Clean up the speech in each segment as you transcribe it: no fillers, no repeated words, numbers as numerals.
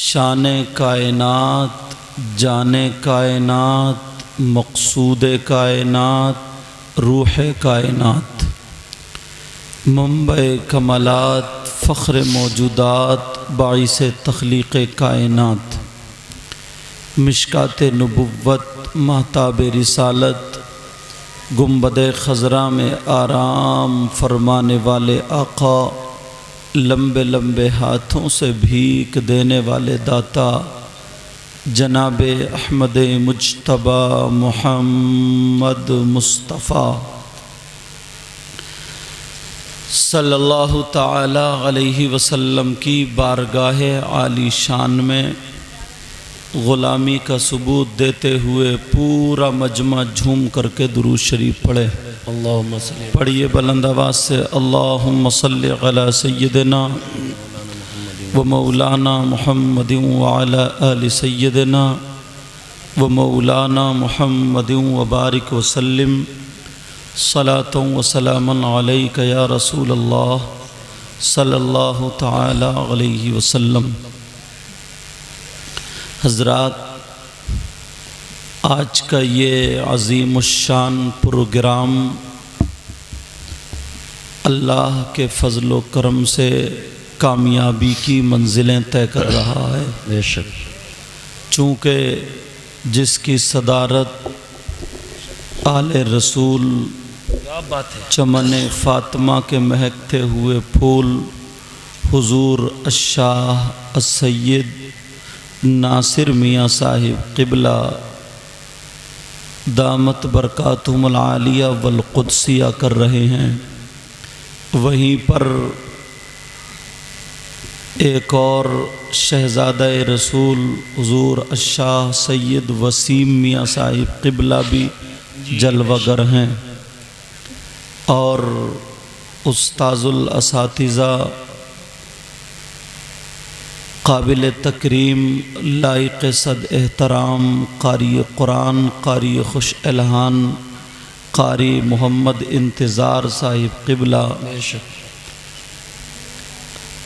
शान कायनात, जाने कायनात, मक़सूद कायनात, रूह कायनात, मंबे कमलात, फ़ख्र मौजूदात, बाइस तख़लीक़ कायनात, मिशकात नबुव्वत, महताब रिसालत, गुंबद ख़ज़रा में आराम फरमाने वाले आका, लंबे लंबे हाथों से भीख देने वाले दाता, जनाब अहमद मुज्तबा मुहम्मद मुस्तफ़ा सल्लल्लाहु ताला अलैहि वसल्लम की बारगाह आली शान में ग़ुलामी का सबूत देते हुए पूरा मजमा झूम करके दुरूद शरीफ पढ़े। अल्लाहुम्मा सल्ली, पढ़िए बुलंद आवाज़ से, अल्लाहुम्मा सल्ली अला सय्यिदिना व मौलाना मुहम्मदिन व अला आलि सय्यिदिना व मौलाना मुहम्मदिन व बारिक व सल्लिम सलातों व सलामन अलैका या रसूल अल्लाह सल्लल्लाहु ताला अलैहि वसल्लम। हज़रात, आज का ये अज़ीमुश्शान प्रोग्राम अल्लाह के फ़ज़ल व करम से कामयाबी की मंजिलें तय कर रहा है। बेशक, चूँकि जिसकी सदारत आले रसूल, क्या बात है, चमन फ़ातिमा के महकते हुए फूल हुज़ूर अश-शाह अस-सय्यद नासिर मियाँ साहिब क़िबला दामत बरकातुहुमुल आलिया वल क़ुद्सिया कर रहे हैं, वहीं पर एक और शहज़ादा रसूल हुज़ूर अश-शाह सैयद वसीम मियाँ साहिब क़िबला भी जलवागर हैं, और उस्ताज़ुल असातिज़ा काबिल तकरीम लाइक़ सद एहतराम कारी कुरान, कारी खुश एलहान, कारी मोहम्मद इंतज़ार साहिब क़िबला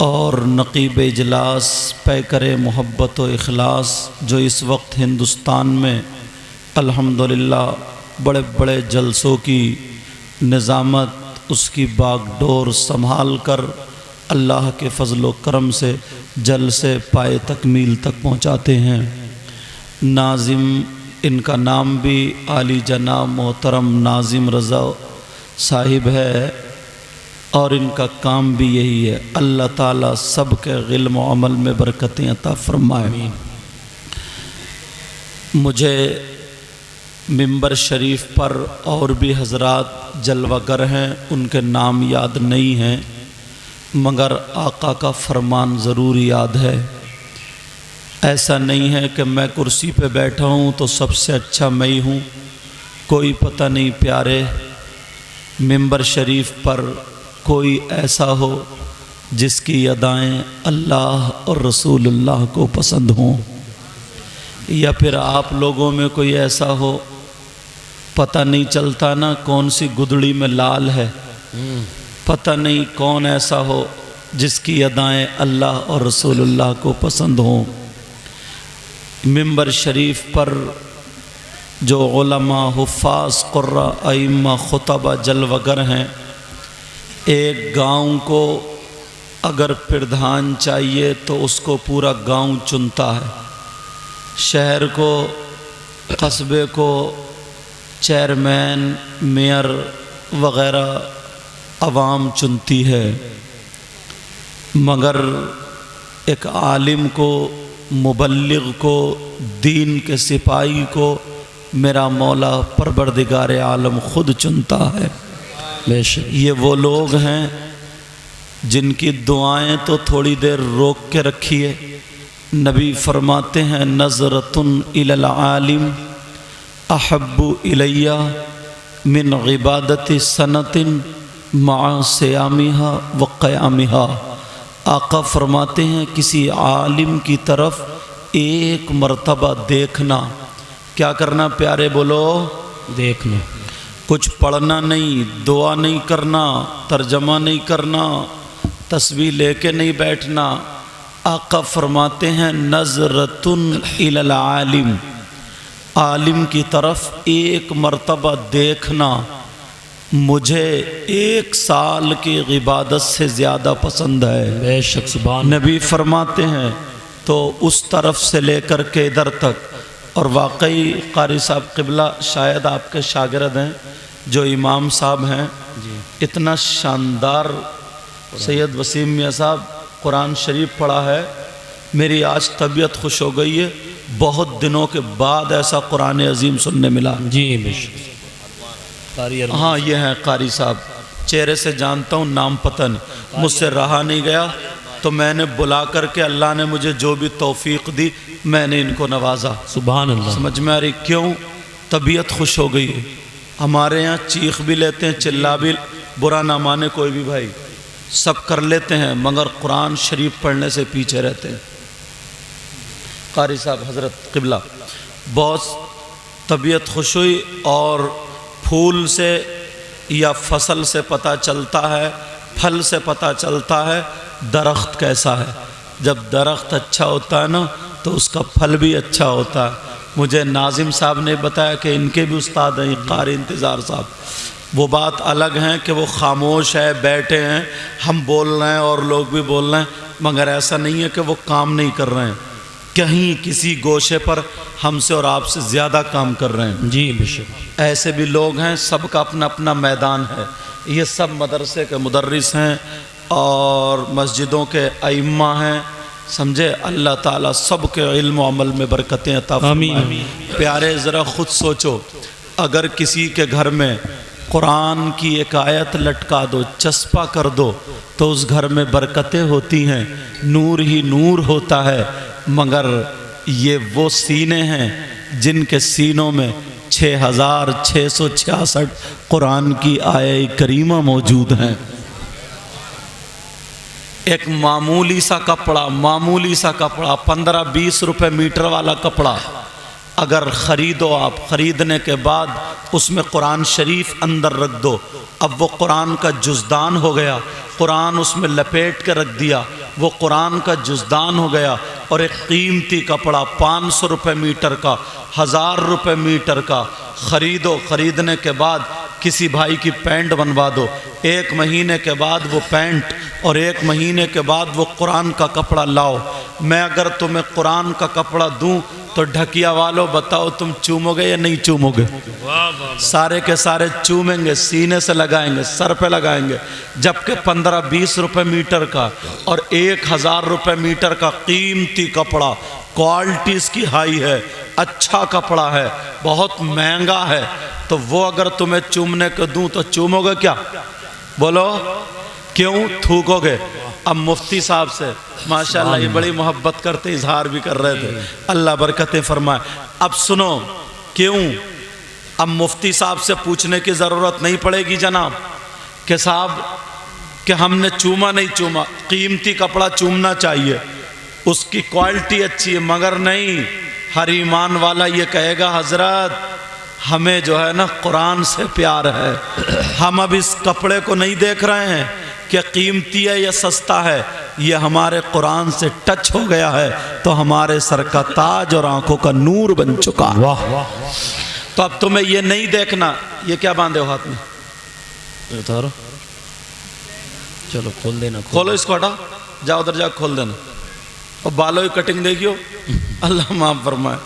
और नक़ीब इजलास पैकर मोहब्बत व इखलास, जो इस वक्त हिंदुस्तान में अल्हम्दुलिल्लाह बड़े बड़े जलसों की निज़ामत, उसकी बागडोर संभाल कर अल्लाह के फ़ज़ल व करम से जल से पाए तकमील तक पहुँचाते हैं। नाज़िम, इनका नाम भी आली जनाब मोहतरम नाज़िम रज़ा साहिब है, और इनका काम भी यही है। अल्लाह ताला सब के इल्म व अमल में बरकतें अता फरमाए। मुझे मिंबर शरीफ पर और भी हज़रात जलवागर हैं, उनके नाम याद नहीं हैं, मगर आका का फरमान ज़रूर याद है। ऐसा नहीं है कि मैं कुर्सी पे बैठा हूँ तो सबसे अच्छा मैं ही हूँ, कोई पता नहीं प्यारे मिंबर शरीफ पर कोई ऐसा हो जिसकी अदाएँ अल्लाह और रसूलुल्लाह को पसंद हों, या फिर आप लोगों में कोई ऐसा हो, पता नहीं चलता ना कौन सी गुदड़ी में लाल है, पता नहीं कौन ऐसा हो जिसकी अदाएँ अल्लाह और रसूलुल्लाह को पसंद हों। मिंबर शरीफ पर जो उलमा, हुफ़ाज़, क़ुर्रा, अइम्मा, ख़ुतबा जलवागर हैं, एक गांव को अगर प्रधान चाहिए तो उसको पूरा गांव चुनता है, शहर को, कस्बे को चेयरमैन, मेयर वग़ैरह अवाम चुनती है, मगर एक आलिम को, मुबल्लिग को, दीन के सिपाही को मेरा मौला परवरदिगार आलम खुद चुनता है। बेशक ये वो लोग हैं जिनकी दुआएं तो थोड़ी देर रोक के रखिए। नबी फरमाते हैं, नज़रतुन इलल आलिम अहब्बु इलैया मिन इबादति सनतिन मा सियामिहा व क़यामिहा। आका फरमाते हैं, किसी आलिम की तरफ एक मर्तबा देखना, क्या करना प्यारे बोलो, देखना, कुछ पढ़ना नहीं, दुआ नहीं करना, तर्जमा नहीं करना, तस्बीह लेके नहीं बैठना, आका फरमाते हैं नज़रतुन इलल आलिम, आलिम की तरफ एक मर्तबा देखना मुझे 1 साल की इबादत से ज़्यादा पसंद है। बेशक सुभान। नबी फरमाते हैं तो उस तरफ से लेकर के इधर तक। और वाकई कारी साहब क़िबला शायद आपके शागिर्द हैं जो इमाम साहब हैं, इतना शानदार सैयद वसीम मियाँ साहब कुरान शरीफ पढ़ा है, मेरी आज तबीयत खुश हो गई है। बहुत दिनों के बाद ऐसा कुरान अजीम सुनने मिला। जी बेशक। हाँ ये हैं कारी साहब, चेहरे से जानता हूँ, नाम पता नहीं, मुझसे रहा नहीं गया तो मैंने बुला करके अल्लाह ने मुझे जो भी तौफीक दी मैंने इनको नवाजा। सुभान अल्लाह। समझ में आ रही क्यों? तबीयत खुश हो गई है। हमारे यहाँ चीख भी लेते हैं, चिल्ला भी, बुरा ना माने कोई भी भाई, सब कर लेते हैं मगर कुरान शरीफ पढ़ने से पीछे रहते हैं। कारी साहब हज़रत क़िबला बहुत तबीयत खुश हुई। और फूल से या फसल से पता चलता है, फल से पता चलता है दरख्त कैसा है। जब दरख्त अच्छा होता है ना तो उसका फल भी अच्छा होता है। मुझे नाजिम साहब ने बताया कि इनके भी उस्ताद हैं कारी इंतज़ार साहब, वो बात अलग है कि वो खामोश है, बैठे हैं, हम बोल रहे हैं और लोग भी बोल रहे हैं, मगर ऐसा नहीं है कि वो काम नहीं कर रहे हैं, कहीं किसी गोशे पर हमसे और आपसे ज़्यादा काम कर रहे हैं। जी बेशक। ऐसे भी लोग हैं, सबका अपना अपना मैदान है। ये सब मदरसे के मुदर्रिस हैं और मस्जिदों के अइम्मा हैं, समझे। अल्लाह ताला सब के इल्म व अमल में बरकतें अता फरमाए। प्यारे ज़रा ख़ुद सोचो, अगर किसी के घर में कुरान की एक आयत लटका दो, चस्पा कर दो, तो उस घर में बरकतें होती हैं, नूर ही नूर होता है। मगर ये वो सीने हैं जिनके सीनों में 6666 कुरान की आयत करीमा मौजूद हैं। एक मामूली सा कपड़ा 15-20 रुपए मीटर वाला कपड़ा अगर ख़रीदो आप, ख़रीदने के बाद उसमें कुरान शरीफ अंदर रख दो, अब वो कुरान का जुज़दान हो गया। कुरान उसमें लपेट के रख दिया, वो कुरान का जुज़दान हो गया। और एक कीमती कपड़ा 500 रुपये मीटर का, 1000 रुपये मीटर का ख़रीदो। ख़रीदने के बाद किसी भाई की पैंट बनवा दो, 1 महीने के बाद वो पैंट और 1 महीने के बाद वो कुरान का कपड़ा लाओ। मैं अगर तुम्हें कुरान का कपड़ा दूं तो ढकिया वालों बताओ तुम चूमोगे या नहीं चूमोगे? सारे के सारे चूमेंगे, सीने से लगाएंगे, सर पे लगाएंगे। जबकि 15-20 रुपये मीटर का और 1000 रुपये मीटर का कीमती कपड़ा, क्वालिटी इसकी हाई है, अच्छा कपड़ा है, बहुत महंगा है, तो वो अगर तुम्हें चूमने को दूं तो चूमोगे क्या? बोलो क्यों? थूकोगे। अब मुफ्ती साहब से माशाल्लाह ये बड़ी मोहब्बत करते, इजहार भी कर रहे थे, अल्लाह बरकतें फरमाए। अब सुनो क्यों, अब मुफ्ती साहब से पूछने की ज़रूरत नहीं पड़ेगी जनाब कि साहब कि हमने चूमा नहीं चूमा, कीमती कपड़ा चूमना चाहिए, उसकी क्वालिटी अच्छी है। मगर नहीं, हर ईमान वाला ये कहेगा हजरत हमें जो है ना कुरान से प्यार है। हम अब इस कपड़े को नहीं देख रहे हैं कि कीमती है या सस्ता है, ये हमारे कुरान से टच हो गया है तो हमारे सर का ताज और आंखों का नूर बन चुका। वाह वाह। तो अब तुम्हें ये नहीं देखना, ये क्या बांधे हो हाथ में, उतारो, चलो खोल देना, खोलो इसको, हटा जाओ उधर जा खोल देना। और बालों की कटिंग देखियो, अल्लाह माफ़ फरमाए।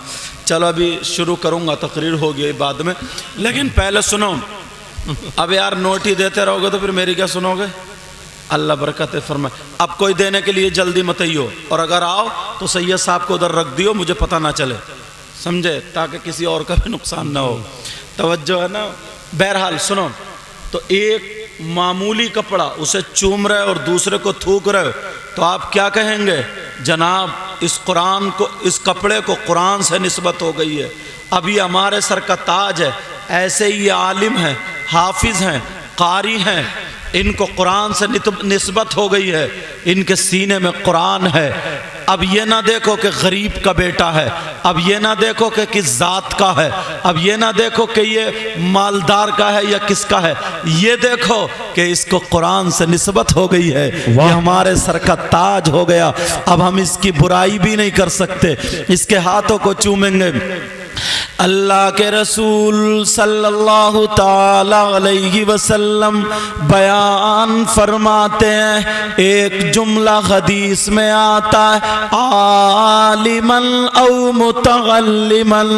चलो अभी शुरू करूँगा, तकरीर होगी बाद में, लेकिन पहले सुनो। अब यार नोट ही देते रहोगे तो फिर मेरी क्या सुनोगे? अल्लाह बरकत फरमाए। अब कोई देने के लिए जल्दी मत आइयो, और अगर आओ तो सैयद साहब को उधर रख दियो, मुझे पता ना चले, समझे, ताकि किसी और का भी नुकसान ना हो। तवज्जो है ना। बहरहाल सुनो, तो एक मामूली कपड़ा उसे चूम रहे और दूसरे को थूक रहे, तो आप क्या कहेंगे? जनाब इस कुरान को, इस कपड़े को कुरान से निस्बत हो गई है। अब ये हमारे सर का ताज है। ऐसे ही ये आलिम हैं, हाफिज़ हैं, कारी हैं, इनको कुरान से निस्बत हो गई है, इनके सीने में कुरान है। अब ये ना देखो कि गरीब का बेटा है, अब ये ना देखो कि किस जात का है, अब ये ना देखो कि ये मालदार का है या किसका है, ये देखो कि इसको कुरान से निस्बत हो गई है, ये हमारे सर का ताज हो गया। अब हम इसकी बुराई भी नहीं कर सकते, इसके हाथों को चूमेंगे। अल्लाह के रसूल सल्लल्लाहु ताला अलैहि वसल्लम बयान फरमाते हैं, एक जुमला हदीस में आता है, आलिमन औ मुतअल्लिमन,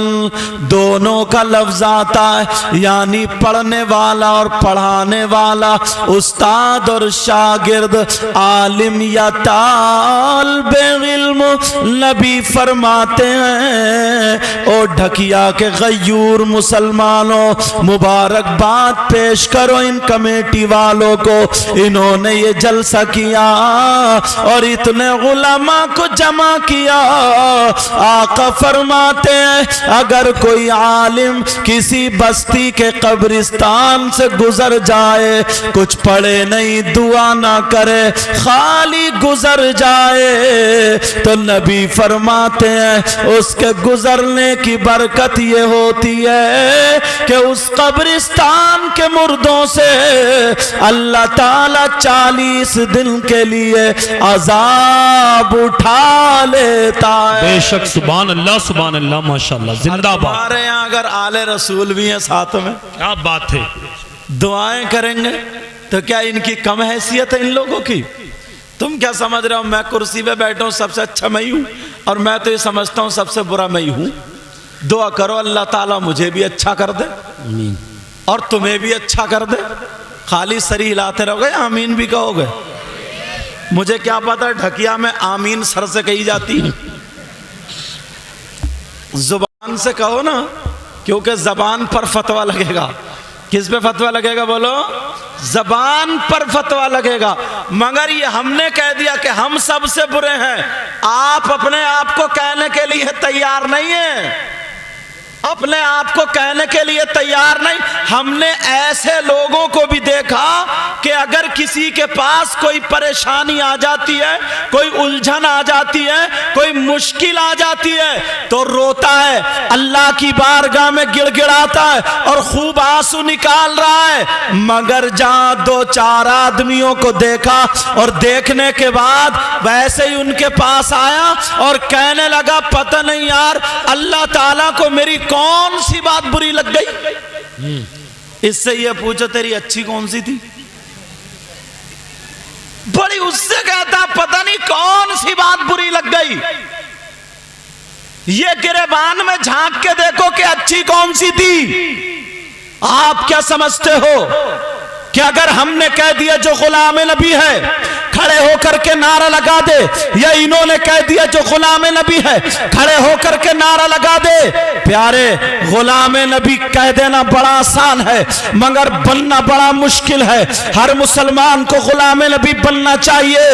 दोनों का लफ्ज आता है, यानी पढ़ने वाला और पढ़ाने वाला, उस्ताद और शागिर्द, आलिम या तालिबे इल्म। नबी फरमाते हैं, ओ ढकिया के गयूर मुसलमानों, मुबारकबाद पेश करो इन कमेटी वालों को, इन्होंने ये जलसा किया और इतने उलमा को जमा किया। आका फरमाते हैं, अगर कोई आलिम किसी बस्ती के कब्रिस्तान से गुजर जाए, कुछ पढ़े नहीं, दुआ ना करे, खाली गुजर जाए, तो नबी फरमाते हैं उसके गुजरने की बरकत ये होती है कि उस कब्रिस्तान के मुर्दों से अल्लाह ताला 40 दिन के लिए अजाब उठा लेता है। बेशक, सुभान अल्लाह, माशाअल्लाह, जिंदाबाद। हमारे यहाँ अगर आले रसूल भी हैं साथ में, क्या बात है, दुआएं करेंगे तो क्या इनकी कम हैसियत है इन लोगों की? तुम क्या समझ रहे हो मैं कुर्सी पे बैठा हूं, सबसे अच्छा मैं ही हूं, और मैं तो ये समझता हूं सबसे बुरा मैं ही हूं। दुआ करो अल्लाह ताला मुझे भी अच्छा कर दे और तुम्हें भी अच्छा कर दे। खाली सरी हिलाते रहोगे, आमीन भी कहोगे? मुझे क्या पता ढकिया में आमीन सर से कही जाती है, जुबान से कहो ना, क्योंकि जबान पर फतवा लगेगा। किस पे फतवा लगेगा बोलो? जबान पर फतवा लगेगा। मगर ये हमने कह दिया कि हम सबसे बुरे हैं, आप अपने आप को कहने के लिए तैयार नहीं है, अपने आप को कहने के लिए तैयार नहीं। हमने ऐसे लोगों को भी देखा कि अगर किसी के पास कोई परेशानी आ जाती है, कोई उलझन आ जाती है, कोई मुश्किल आ जाती है, तो रोता है, अल्लाह की बारगाह में गिड़गिड़ाता है और खूब आंसू निकाल रहा है। मगर जहां 2-4 आदमियों को देखा और देखने के बाद वैसे ही उनके पास आया और कहने लगा, पता नहीं यार अल्लाह ताला को मेरी कौन सी बात बुरी लग गई। इससे ये पूछो तेरी अच्छी कौन सी थी? बड़ी उससे कहता पता नहीं कौन सी बात बुरी लग गई। ये गिरेबान में झांक के देखो कि अच्छी कौन सी थी। आप क्या समझते हो कि अगर हमने कह दिया जो गुलाम नबी है खड़े होकर के नारा लगा दे, या इन्होंने कह दिया जो गुलाम नबी है खड़े होकर के नारा लगा दे? प्यारे, गुलाम नबी कह देना बड़ा आसान है, मगर बनना बड़ा मुश्किल है। हर मुसलमान को गुलाम नबी बनना चाहिए।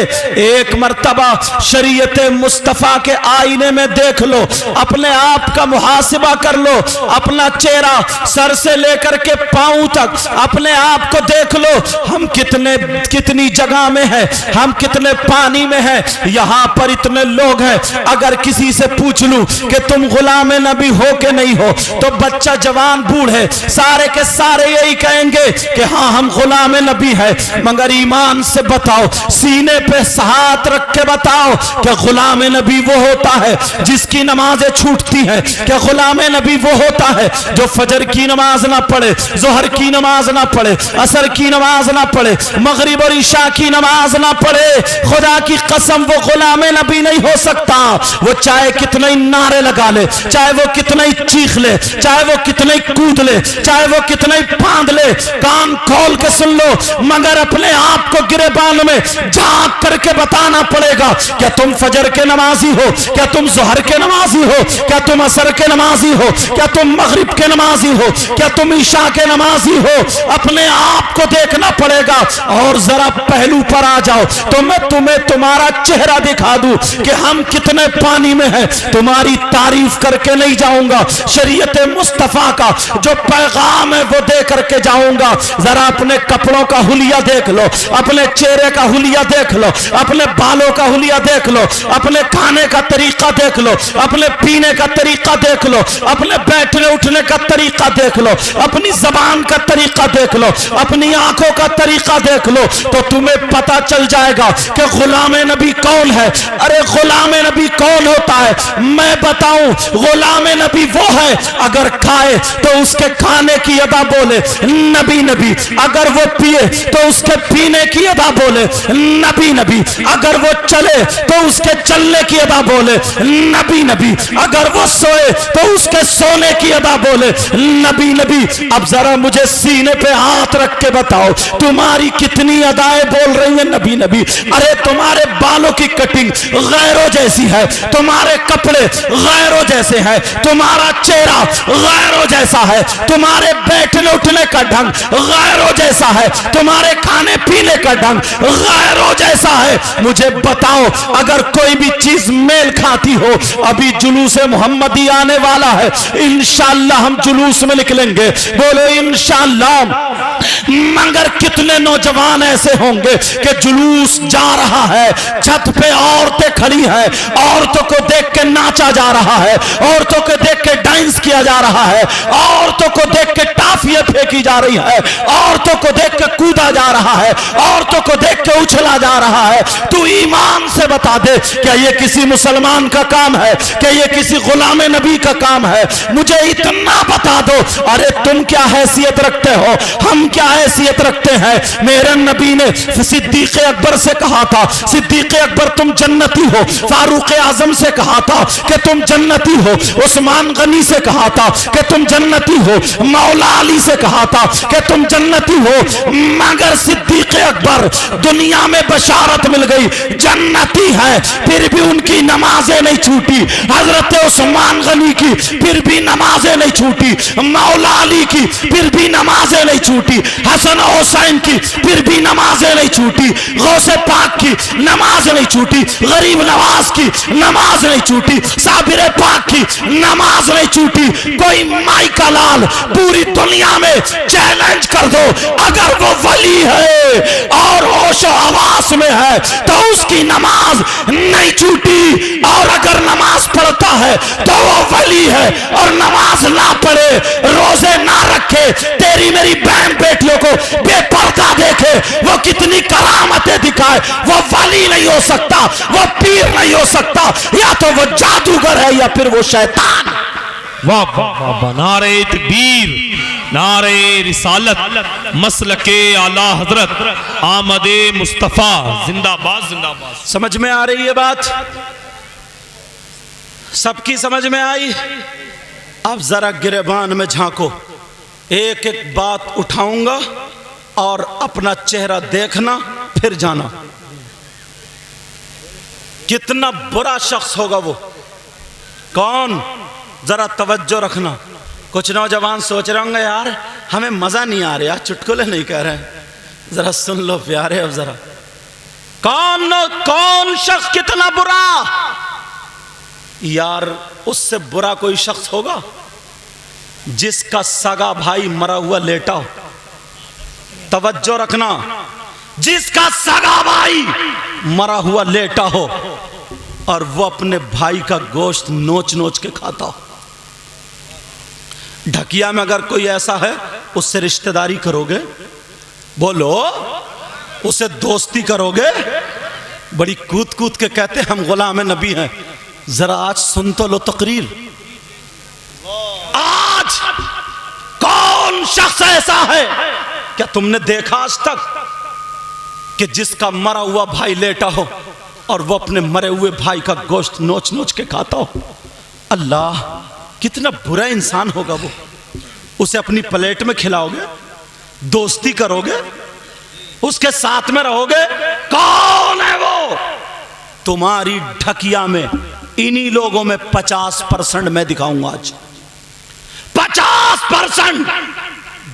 एक मर्तबा शरीयत मुस्तफ़ा के आईने में देख लो, अपने आप का मुहासिबा कर लो, अपना चेहरा सर से लेकर के पांव तक अपने आप को देख लो। हम कितनी जगह में है, हम कितने पानी में हैं, यहां पर इतने लोग हैं। अगर किसी से पूछ लूं कि तुम गुलाम नबी हो के नहीं हो, तो बच्चा जवान बूढ़े सारे के सारे यही कहेंगे कि हाँ हम गुलाम नबी है। मगर ईमान से बताओ, सीने पे हाथ रख के बताओ कि गुलाम नबी वो होता है जिसकी नमाजें छूटती हैं? क्या गुलाम नबी वो होता है जो फजर की नमाज ना पढ़े, जोहर की नमाज ना पढ़े, असर की नमाज ना पढ़े, मगरिब और ईशा की नमाज ना पढ़े? खुदा की कसम वो गुलाम नबी नहीं हो सकता। वो चाहे कितने ही नारे लगा ले, चाहे वो कितने ही चीख ले, चाहे वो कितने ही कूद ले, चाहे वो कितने ही फांद ले, कान खोल के सुन लो, मगर अपने आप को गिरेबान में झांक करके बताना पड़ेगा। क्या तुम फजर के नमाजी हो? क्या तुम जोहर के नमाजी हो? क्या तुम असर के नमाजी हो? क्या तुम मगरिब के नमाजी हो? क्या तुम ईशा के नमाजी हो? अपने आप को देखना पड़ेगा। और जरा पहलू पर आ जाओ, जाओ तो मैं तुम्हें तुम्हारा चेहरा दिखा दूं कि हम कितने पानी में हैं, तुम्हारी तारीफ करके नहीं जाऊंगा। शरीयत मुस्तफा का जो पैगाम है वो दे करके जाऊंगा। जरा अपने कपड़ों का हुलिया देख लो, अपने चेहरे का हुलिया देख लो, अपने बालों का हुलिया देख लो, अपने खाने का तरीका देख लो, अपने पीने का तरीका देख लो, अपने बैठने उठने का तरीका देख लो, अपनी जबान का तरीका देख लो, अपनी आंखों का तरीका देख लो, तो तुम्हें पता चल जाएगा कि गुलाम नबी कौन है। अरे गुलाम नबी कौन होता है? मैं बताऊं, गुलाम नबी वो है अगर खाए तो उसके खाने की अदा बोले नबी नबी, अगर वो पिए तो उसके पीने की अदा बोले नबी नबी, अगर वो चले तो उसके चलने की अदा बोले नबी नबी, अगर वो सोए तो उसके सोने की अदा बोले नबी नबी। अब जरा मुझे सीने पे हाथ रख के बताओ तुम्हारी कितनी अदाएं बोल रही हैं नबी नबी। अरे तुम्हारे बालों की कटिंग गैरों जैसी है, तुम्हारे कपड़े गैरों जैसे हैं, तुम्हारा चेहरा गैरों जैसा है, तुम्हारे बैठने उठने का ढंग गैरों जैसा है, तुम्हारे खाने पीने का ढंग गैरों जैसा है। मुझे बताओ अगर कोई भी चीज मेल खाती हो, अभी जुलूस मोहम्मदी आने वाला है, इंशाअल्लाह हम जुलूस में निकलेंगे, बोलो इंशाअल्लाह। मगर कितने नौजवान ऐसे होंगे कि जुलूस जा रहा है, छत पे औरतें खड़ी हैं, औरतों को देख के नाचा जा रहा है, औरतों को देख के डांस किया जा रहा है, औरतों को देख के टाफियां फेंकी जा रही है, औरतों को देख के कूदा जा रहा है, औरतों को देख के उछला जा रहा है। तू ईमान से बता दे क्या ये किसी मुसलमान का काम है, क्या ये किसी गुलाम नबी का काम है? मुझे इतना बता दो। अरे तुम क्या हैसियत रखते हो, हम क्या हैसियत रखते हैं? मेरे नबी ने सिद्दीक अकबर से कहा था, सिद्दीक अकबर तुम जन्नती हो, फारूक आजम से कहा था कि तुम जन्नती हो, उस्मान गनी से कहा था कि तुम जन्नती हो, मौला अली से कहा था कि तुम जन्नती हो। मगर सिद्दीक अकबर दुनिया में बशारत मिल गई जन्नती है, फिर भी उनकी नमाजें नहीं छूटी। हजरत उस्मान गनी की फिर भी नमाजें नहीं छूटी, मौला अली की फिर भी नमाजें नहीं छूटी, हसन हुसैन की फिर भी नमाजें नहीं छूटी, गौसे पाक की नमाज नहीं छूटी, गरीब नवाज की नमाज नहीं छूटी, साबिर पाक की नमाज नहीं छूटी। कोई माई का लाल पूरी दुनिया में चैलेंज कर दो, अगर वो वली है और होशो हवास में है तो उसकी नमाज नहीं छूटी, और अगर नमाज पढ़ता है तो वो वली है, और नमाज ना पढ़े, रोजे ना रखे, तेरी मेरी बहन बेटियों को बेपर्दा देखे, वो कितनी करामतें दिखाए, वो वली नहीं हो सकता, वो पीर नहीं हो सकता, या तो वो जादूगर है या फिर वो शैतान। वाह वाह वाह, नारे तकबीर, नारे रिसालत, मसलके आला हजरत आमदे मुस्तफा, जिंदाबाद जिंदाबाद। समझ में आ रही है बात? सबकी समझ में आई? अब जरा गिरेबान में झांको, एक एक बात उठाऊंगा और अपना चेहरा देखना फिर जाना। कितना बुरा शख्स होगा वो, कौन? जरा तवज्जो रखना। कुछ नौजवान सोच रहे होंगे यार हमें मजा नहीं आ रहा, चुटकुले नहीं कह रहे, जरा सुन लो प्यारे। अब जरा कौन शख्स कितना बुरा? यार उससे बुरा कोई शख्स होगा जिसका सगा भाई मरा हुआ लेटा हो। तवज्जो रखना, जिसका सगा भाई मरा हुआ लेटा हो और वो अपने भाई का गोश्त नोच नोच के खाता हो। ढकिया में अगर कोई ऐसा है उससे रिश्तेदारी करोगे? बोलो, उससे दोस्ती करोगे? बड़ी कूद कूद के कहते हम गुलाम नबी हैं। जरा आज सुन तो लो तकरीर। आज कौन शख्स ऐसा है, क्या तुमने देखा आज तक कि जिसका मरा हुआ भाई लेटा हो और वो अपने मरे हुए भाई का गोश्त नोच नोच के खाता हो? अल्लाह, कितना बुरा इंसान होगा वो। उसे अपनी प्लेट में खिलाओगे, दोस्ती करोगे, उसके साथ में रहोगे? कौन है वो? तुम्हारी ढकिया में इन्हीं लोगों में 50% मैं दिखाऊंगा आज। 50%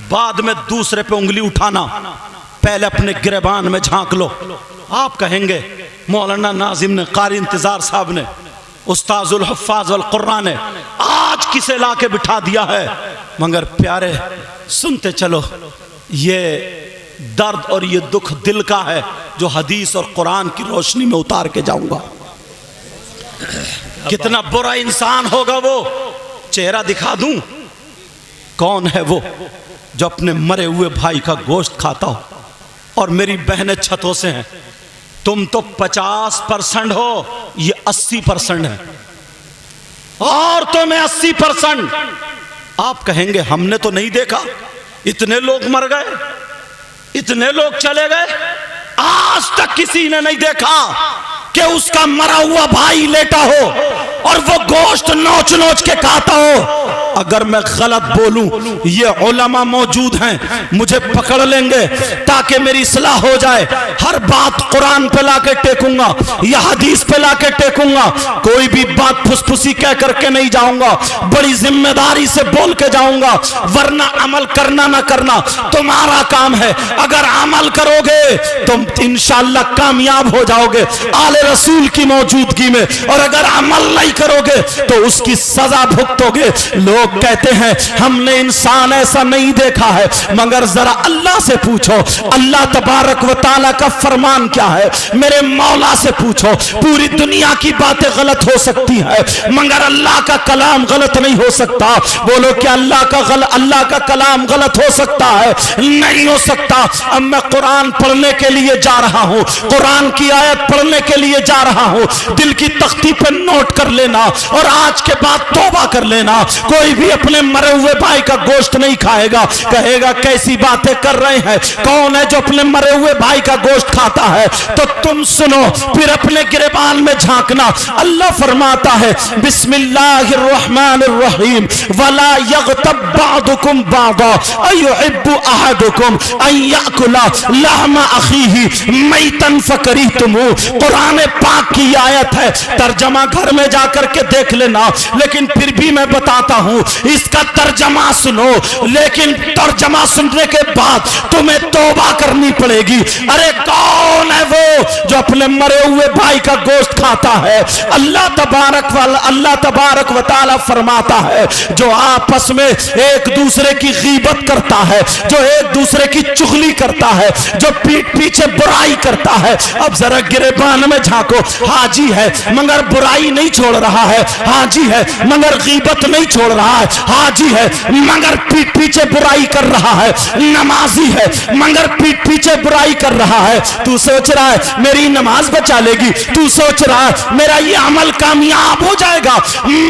बाद में दूसरे पे उंगली उठाना, पहले अपने गिरबान में झांक लो। आप कहेंगे मौलाना नाजिम ने, कारी इंतजार साहब ने, उस्ताजुल हफ्फाज वल कुर्आन ने आज किसे ला के बिठा दिया है। मगर प्यारे सुनते चलो, ये दर्द और ये दुख दिल का है जो हदीस और कुरान की रोशनी में उतार के जाऊंगा। कितना बुरा इंसान होगा वो। चेहरा दिखा दूं, कौन है वो जो अपने मरे हुए भाई का गोश्त खाता हो। और मेरी बहनें छतों से हैं, तुम तो 50% हो, ये 80% है, और तो मैं 80%। आप कहेंगे हमने तो नहीं देखा, इतने लोग मर गए, इतने लोग चले गए, आज तक किसी ने नहीं देखा कि उसका मरा हुआ भाई लेटा हो और वो गोश्त नोच नोच के खाता हो। अगर मैं गलत बोलूं, ये उलमा मौजूद हैं, मुझे पकड़ लेंगे ताकि मेरी इस्लाह हो जाए। हर बात कुरान पे लाके टेकूंगा या हदीस पे लाके टेकूंगा। कोई भी बात फुसफुसी कह करके नहीं जाऊंगा, बड़ी जिम्मेदारी से बोल के जाऊंगा, वरना अमल करना ना करना तुम्हारा काम है। अगर अमल करोगे तुम इंशाअल्लाह कामयाब हो जाओगे आले रसूल की मौजूदगी में, और अगर अमल नहीं करोगे तो उसकी सजा भुगतोगे। लोग कहते हैं हमने इंसान ऐसा नहीं देखा है, मगर जरा अल्लाह से पूछो, अल्लाह तबारक व तआला का फरमान क्या है। मेरे मौला से पूछो, पूरी दुनिया की बातें गलत हो सकती है मगर अल्लाह का कलाम गलत नहीं हो सकता। बोलो क्या अल्लाह का कलाम गलत हो सकता है? नहीं हो सकता। अब मैं कुरान पढ़ने के लिए जा रहा हूं, कुरान की आयत पढ़ने के लिए जा रहा हूं, दिल की तख्ती पे नोट कर लेना और आज के बाद तौबा कर लेना। कोई भी अपने मरे हुए भाई का गोश्त नहीं खाएगा। कहेगा कैसी बातें कर रहे हैं, कौन है जो अपने मरे हुए भाई का गोश्त खाता है? तो तुम सुनो, फिर अपने गिरबान में झांकना। अल्लाह फरमाता है बिस्मिल्लाहिर्रहमानिर्रहीम, वला यग़तब बादुकुम बादा अयुहिब्बु अहदुकुम अन याकुला लहमा अखीही मैतन फकरीतुमू। कुरान पाक की आयत है, तर्जमा घर में जाकर के देख लेना, लेकिन फिर भी मैं बताता हूं, इसका तर्जमा सुनो, लेकिन तर्जमा सुनने के बाद तुम्हें तौबा करनी पड़ेगी। अरे कौन है वो जो अपने मरे हुए भाई का गोश्त खाता है? अल्लाह तबारक व तआला फरमाता है जो आपस में एक दूसरे की गीबत करता है, जो एक दूसरे की चुगली करता है, जो पीठ पीछे बुराई करता है। अब जरा गिरबान में झांको, हाजी है मगर बुराई नहीं छोड़ रहा है, हाजी है मगर गीबत नहीं छोड़ रहा है, हाजी है मगर पीठ पीछे बुराई कर रहा है, नमाजी है मगर पीठ पीछे बुराई कर रहा है। तू सोच रहा है मेरी नमाज बचा लेगी, तू सोच रहा है मेरा ये अमल कामयाब हो जाएगा,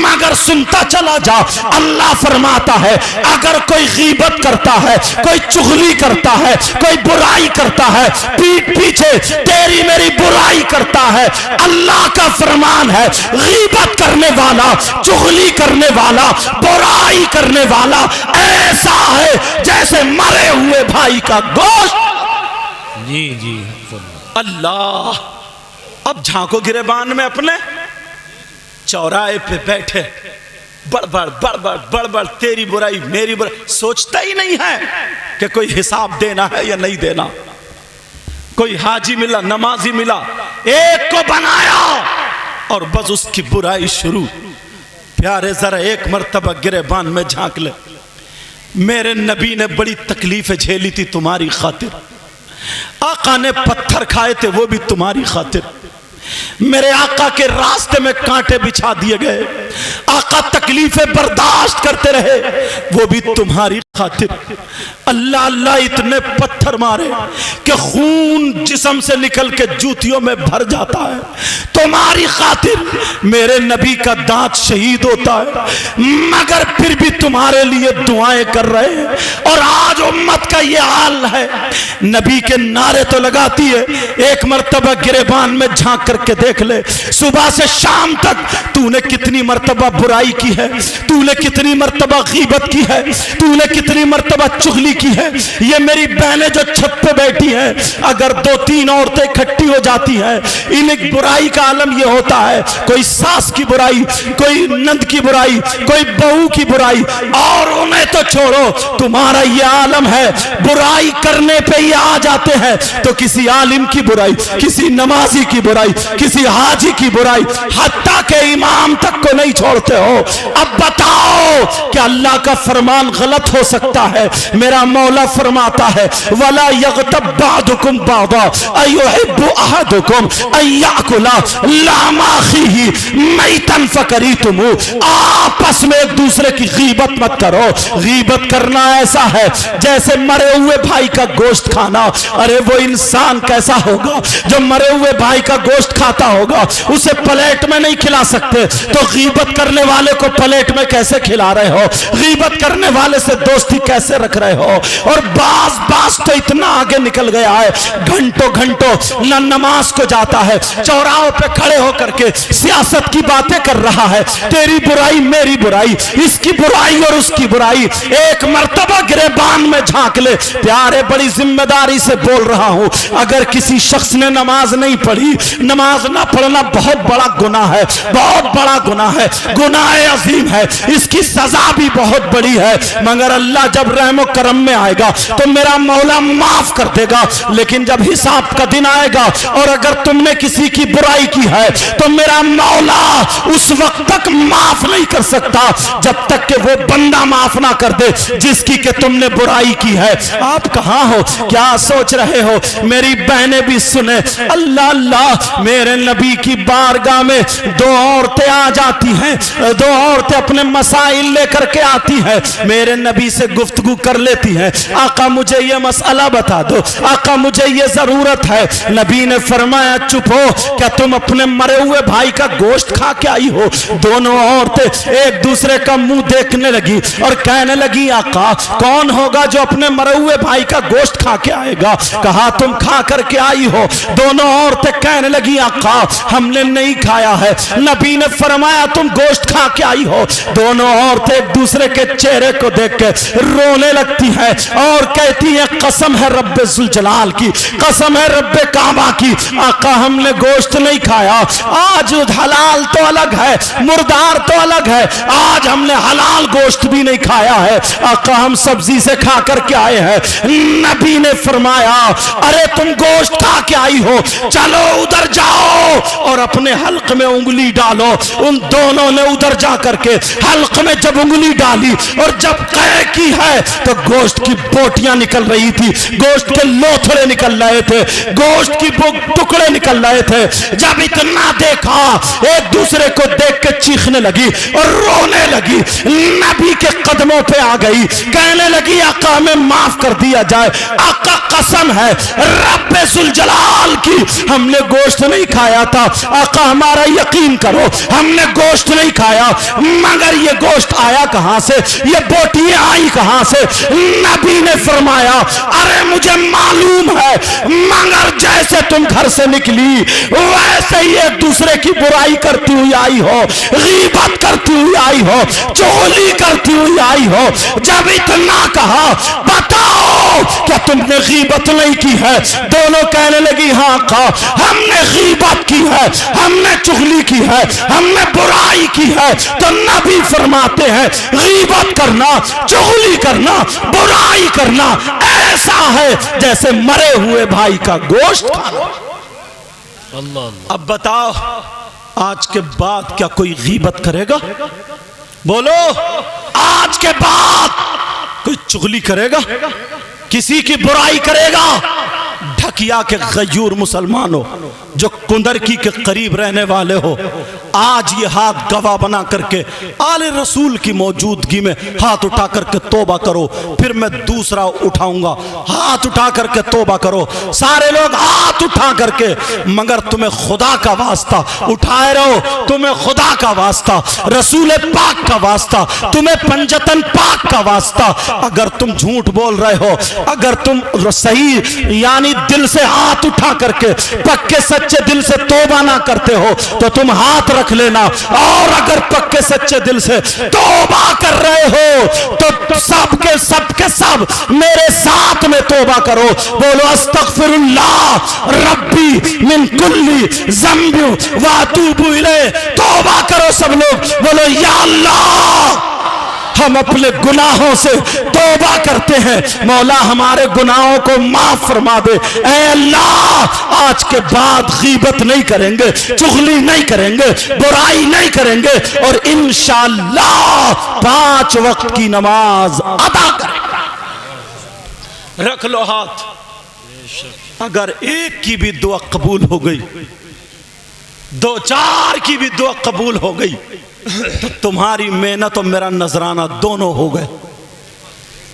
मगर सुनता चला जा, अल्लाह फरमाता है अगर कोई गीबत करता है, कोई चुगली करता है, कोई बुराई करता है, पीठ पीछे तेरी मेरी बुराई करता है, अल्लाह का फरमान है गीबत करने वाला, चुगली करने वाला, बुराई करने वाला ऐसा है जैसे मरे हुए भाई का गोश्त। जी जी अल्लाह। अब झांको गिरबान में अपने, चौराहे पे बैठे बड़बड़ तेरी बुराई मेरी बुराई, सोचता ही नहीं है कि कोई हिसाब देना है या नहीं देना। कोई हाजी मिला, नमाजी मिला, एक को बनाया और बस उसकी बुराई शुरू। प्यारे जरा एक मर्तबा गिरबान में झांक ले। मेरे नबी ने बड़ी तकलीफें झेली थी तुम्हारी खातिर, आका ने पत्थर खाए थे वो भी तुम्हारी खातिर, मेरे आका के रास्ते में कांटे बिछा दिए गए, आका तकलीफें बर्दाश्त करते रहे वो भी तुम्हारी खातिर। अल्लाह अल्लाह इतने पत्थर मारे कि खून जिस्म से निकल के जूतियों में भर जाता है तुम्हारी खातिर। मेरे नबी का दांत शहीद होता है मगर फिर भी तुम्हारे लिए दुआएं कर रहे हैं। और आज उम्मत का ये हाल है, नबी के नारे तो लगाती है, एक मर्तबा गिरबान में झांक करके देख ले, सुबह से शाम तक तूने कितनी मर्तबा मर्तबा बुराई की है, तूने कितनी मर्तबा गीबत की है, तूने कितनी मर्तबा चुगली की है। ये मेरी बहनें जो छत पे बैठी हैं, अगर 2-3 औरतें इकट्ठी हो जाती हैं, इन बुराई का आलम ये होता है, कोई सास की बुराई, कोई नंद की बुराई, कोई बहू की बुराई, और उन्हें तो छोड़ो, तुम्हारा ये आलम है, बुराई करने पे ही आ जाते हैं। तो किसी आलिम की बुराई, किसी नमाजी की बुराई, किसी हाजी की बुराई, हत्ता के इमाम तक को नहीं छोड़ते हो। अब बताओ कि अल्लाह का फरमान गलत हो सकता है? मेरा मौला फरमाता है, वला यग़तब बादुकुम बादा अयुहिब्बु अहदुकुम अय्याकुला लामा अखीही मैतन फकरीतुमु। आपस में एक दूसरे की गीबत मत करो। गीबत करना ऐसा है जैसे मरे हुए भाई का गोश्त खाना। अरे वो इंसान कैसा होगा जो मरे हुए भाई का गोश्त खाता होगा? उसे प्लेट में नहीं खिला सकते, तो गीबत करने वाले को प्लेट में कैसे खिला रहे हो? गीबत करने वाले से दोस्ती कैसे रख रहे हो? और बास तो इतना आगे निकल गया है, घंटों घंटों न नमाज को जाता है, चौराहों पे खड़े होकर के सियासत की बातें कर रहा है। तेरी बुराई मेरी बुराई, इसकी बुराई और उसकी बुराई। एक मर्तबा गिरेबान में झांक ले। प्यारे, बड़ी जिम्मेदारी से बोल रहा हूं, अगर किसी शख्स ने नमाज नहीं पढ़ी, नमाज ना पढ़ना बहुत बड़ा गुनाह है, बहुत बड़ा गुनाह है, गुनाह अजीम है, इसकी सजा भी बहुत बड़ी है। मगर अल्लाह जब रहमो करम में आएगा तो मेरा मौला माफ कर देगा। लेकिन जब हिसाब का दिन आएगा और अगर तुमने किसी की बुराई की है तो मेरा मौला उस वक्त तक माफ नहीं कर सकता जब तक कि वो बंदा माफ ना कर दे जिसकी के तुमने बुराई की है। आप कहां हो? क्या सोच रहे हो? मेरी बहनें भी सुने। अल्लाह अल्लाह, मेरे नबी की बारगाह में 2 औरतें आ जाती हैं, 2 औरतें अपने मसाइल लेकर के आती हैं, मेरे नबी से गुफ्तगू कर लेती हैं। आका मुझे ये मसला बता दो, आका मुझे ये जरूरत है। नबी ने फरमाया चुप हो, क्या तुम अपने मरे हुए भाई का गोश्त खा के आई हो? दोनों औरतें एक दूसरे का मुंह देखने लगी और कहने लगी आका कौन होगा जो अपने मरे हुए भाई का गोश्त खा के आएगा? कहा तुम खा करके आई हो। दोनों औरतें कहने लगी आका हमने नहीं खाया है। नबी ने फरमाया तुम गोश्त खा के आई हो। दोनों औरतें एक दूसरे के चेहरे को देख के रोने लगती हैं और कहती हैं कसम है रब्बे जुल जलाल की, कसम है रब्बे काबा की, आका हमने गोश्त नहीं खाया। आज हलाल तो अलग है, मुर्दार तो अलग है, आज हमने हलाल गोश्त भी नहीं खाया है, आका हम सब्जी से खा करके आए हैं। नबी ने फरमाया अरे तुम गोश्त खा के आई हो, चलो उधर जाओ और अपने हल्क में उंगली डालो। उन दोनों ने उधर जा करके हल्क में जब उंगली डाली और जब कह की है तो गोश्त की बोटियां निकल रही थी, गोश्त के लोथड़े निकल रहे थे, गोश्त की टुकड़े निकल रहे थे। जब इतना देखा एक दूसरे को देख के चीखने लगी और रोने लगी। नबी के कदमों पे आ गई, कहने लगी आका हमें माफ कर दिया जाए, आका कसम है रब्बे जुल जलाल की हमने गोश्त नहीं खाया था, आका हमारा यकीन करो हमने गोश्त नहीं खाया। मगर ये गोश्त आया कहां से, ये बोटियां आई कहां से? नबी ने फरमाया अरे मुझे मालूम है, मगर जैसे तुम घर से निकली वैसे ही एक दूसरे की बुराई करती हुई आई हो, गीबत करती हुई आई हो, चोली करती हुई आई हो। जब इतना कहा बताओ क्या तुमने गीबत नहीं की है? दोनों कहने लगी हाँ का हमने गीबत की है, हमने चुगली की है, हमने बुराई की है। तो नबी फरमाते हैं गीबत करना, चुगली करना, बुराई करना ऐसा है जैसे मरे हुए भाई का गोश्त खाना। अब बताओ आज के बाद क्या कोई गीबत करेगा? बोलो आज के बाद कोई चुगली करेगा, किसी की बुराई करेगा? ढकिया के गयूर मुसलमानों जो कुंदरकी के करीब रहने वाले हो, आज ये हाथ गवाह बना करके आले रसूल की मौजूदगी में हाथ उठा करके तौबा करो, फिर मैं दूसरा उठाऊंगा। हाथ उठा करके तौबा करो, सारे लोग हाथ उठा करके। मगर तुम्हें खुदा का वास्ता उठाए रहो, तुम्हें खुदा का वास्ता, रसूल पाक का वास्ता, तुम्हें पंजतन पाक का वास्ता। अगर तुम झूठ बोल रहे हो, अगर तुम सही यानी दिल से हाथ उठा करके पक्के सच्चे दिल से तौबा ना करते हो तो तुम हाथ रख लेना, और अगर पक्के सच्चे दिल से तौबा कर रहे हो तो सबके सबके सब मेरे साथ में तौबा करो। बोलो अस्तगफिरुल्लाह रब्बी मिन कुल्ली ज़ंबि व अतूबु इलैह। तौबा करो सब लोग, बोलो या अल्लाह हम अपने गुनाहों से तौबा करते हैं, मौला हमारे गुनाहों को माफ फरमा दे। ऐ अल्लाह आज के बाद गीबत नहीं करेंगे, चुगली नहीं करेंगे, बुराई नहीं करेंगे, और इंशाअल्लाह 5 वक्त की नमाज अदा करेंगे। रख लो हाथ। अगर एक की भी दुआ कबूल हो गई, 2-4 की भी दुआ कबूल हो गई, तो तुम्हारी मेहनत और मेरा नजराना दोनों हो गए।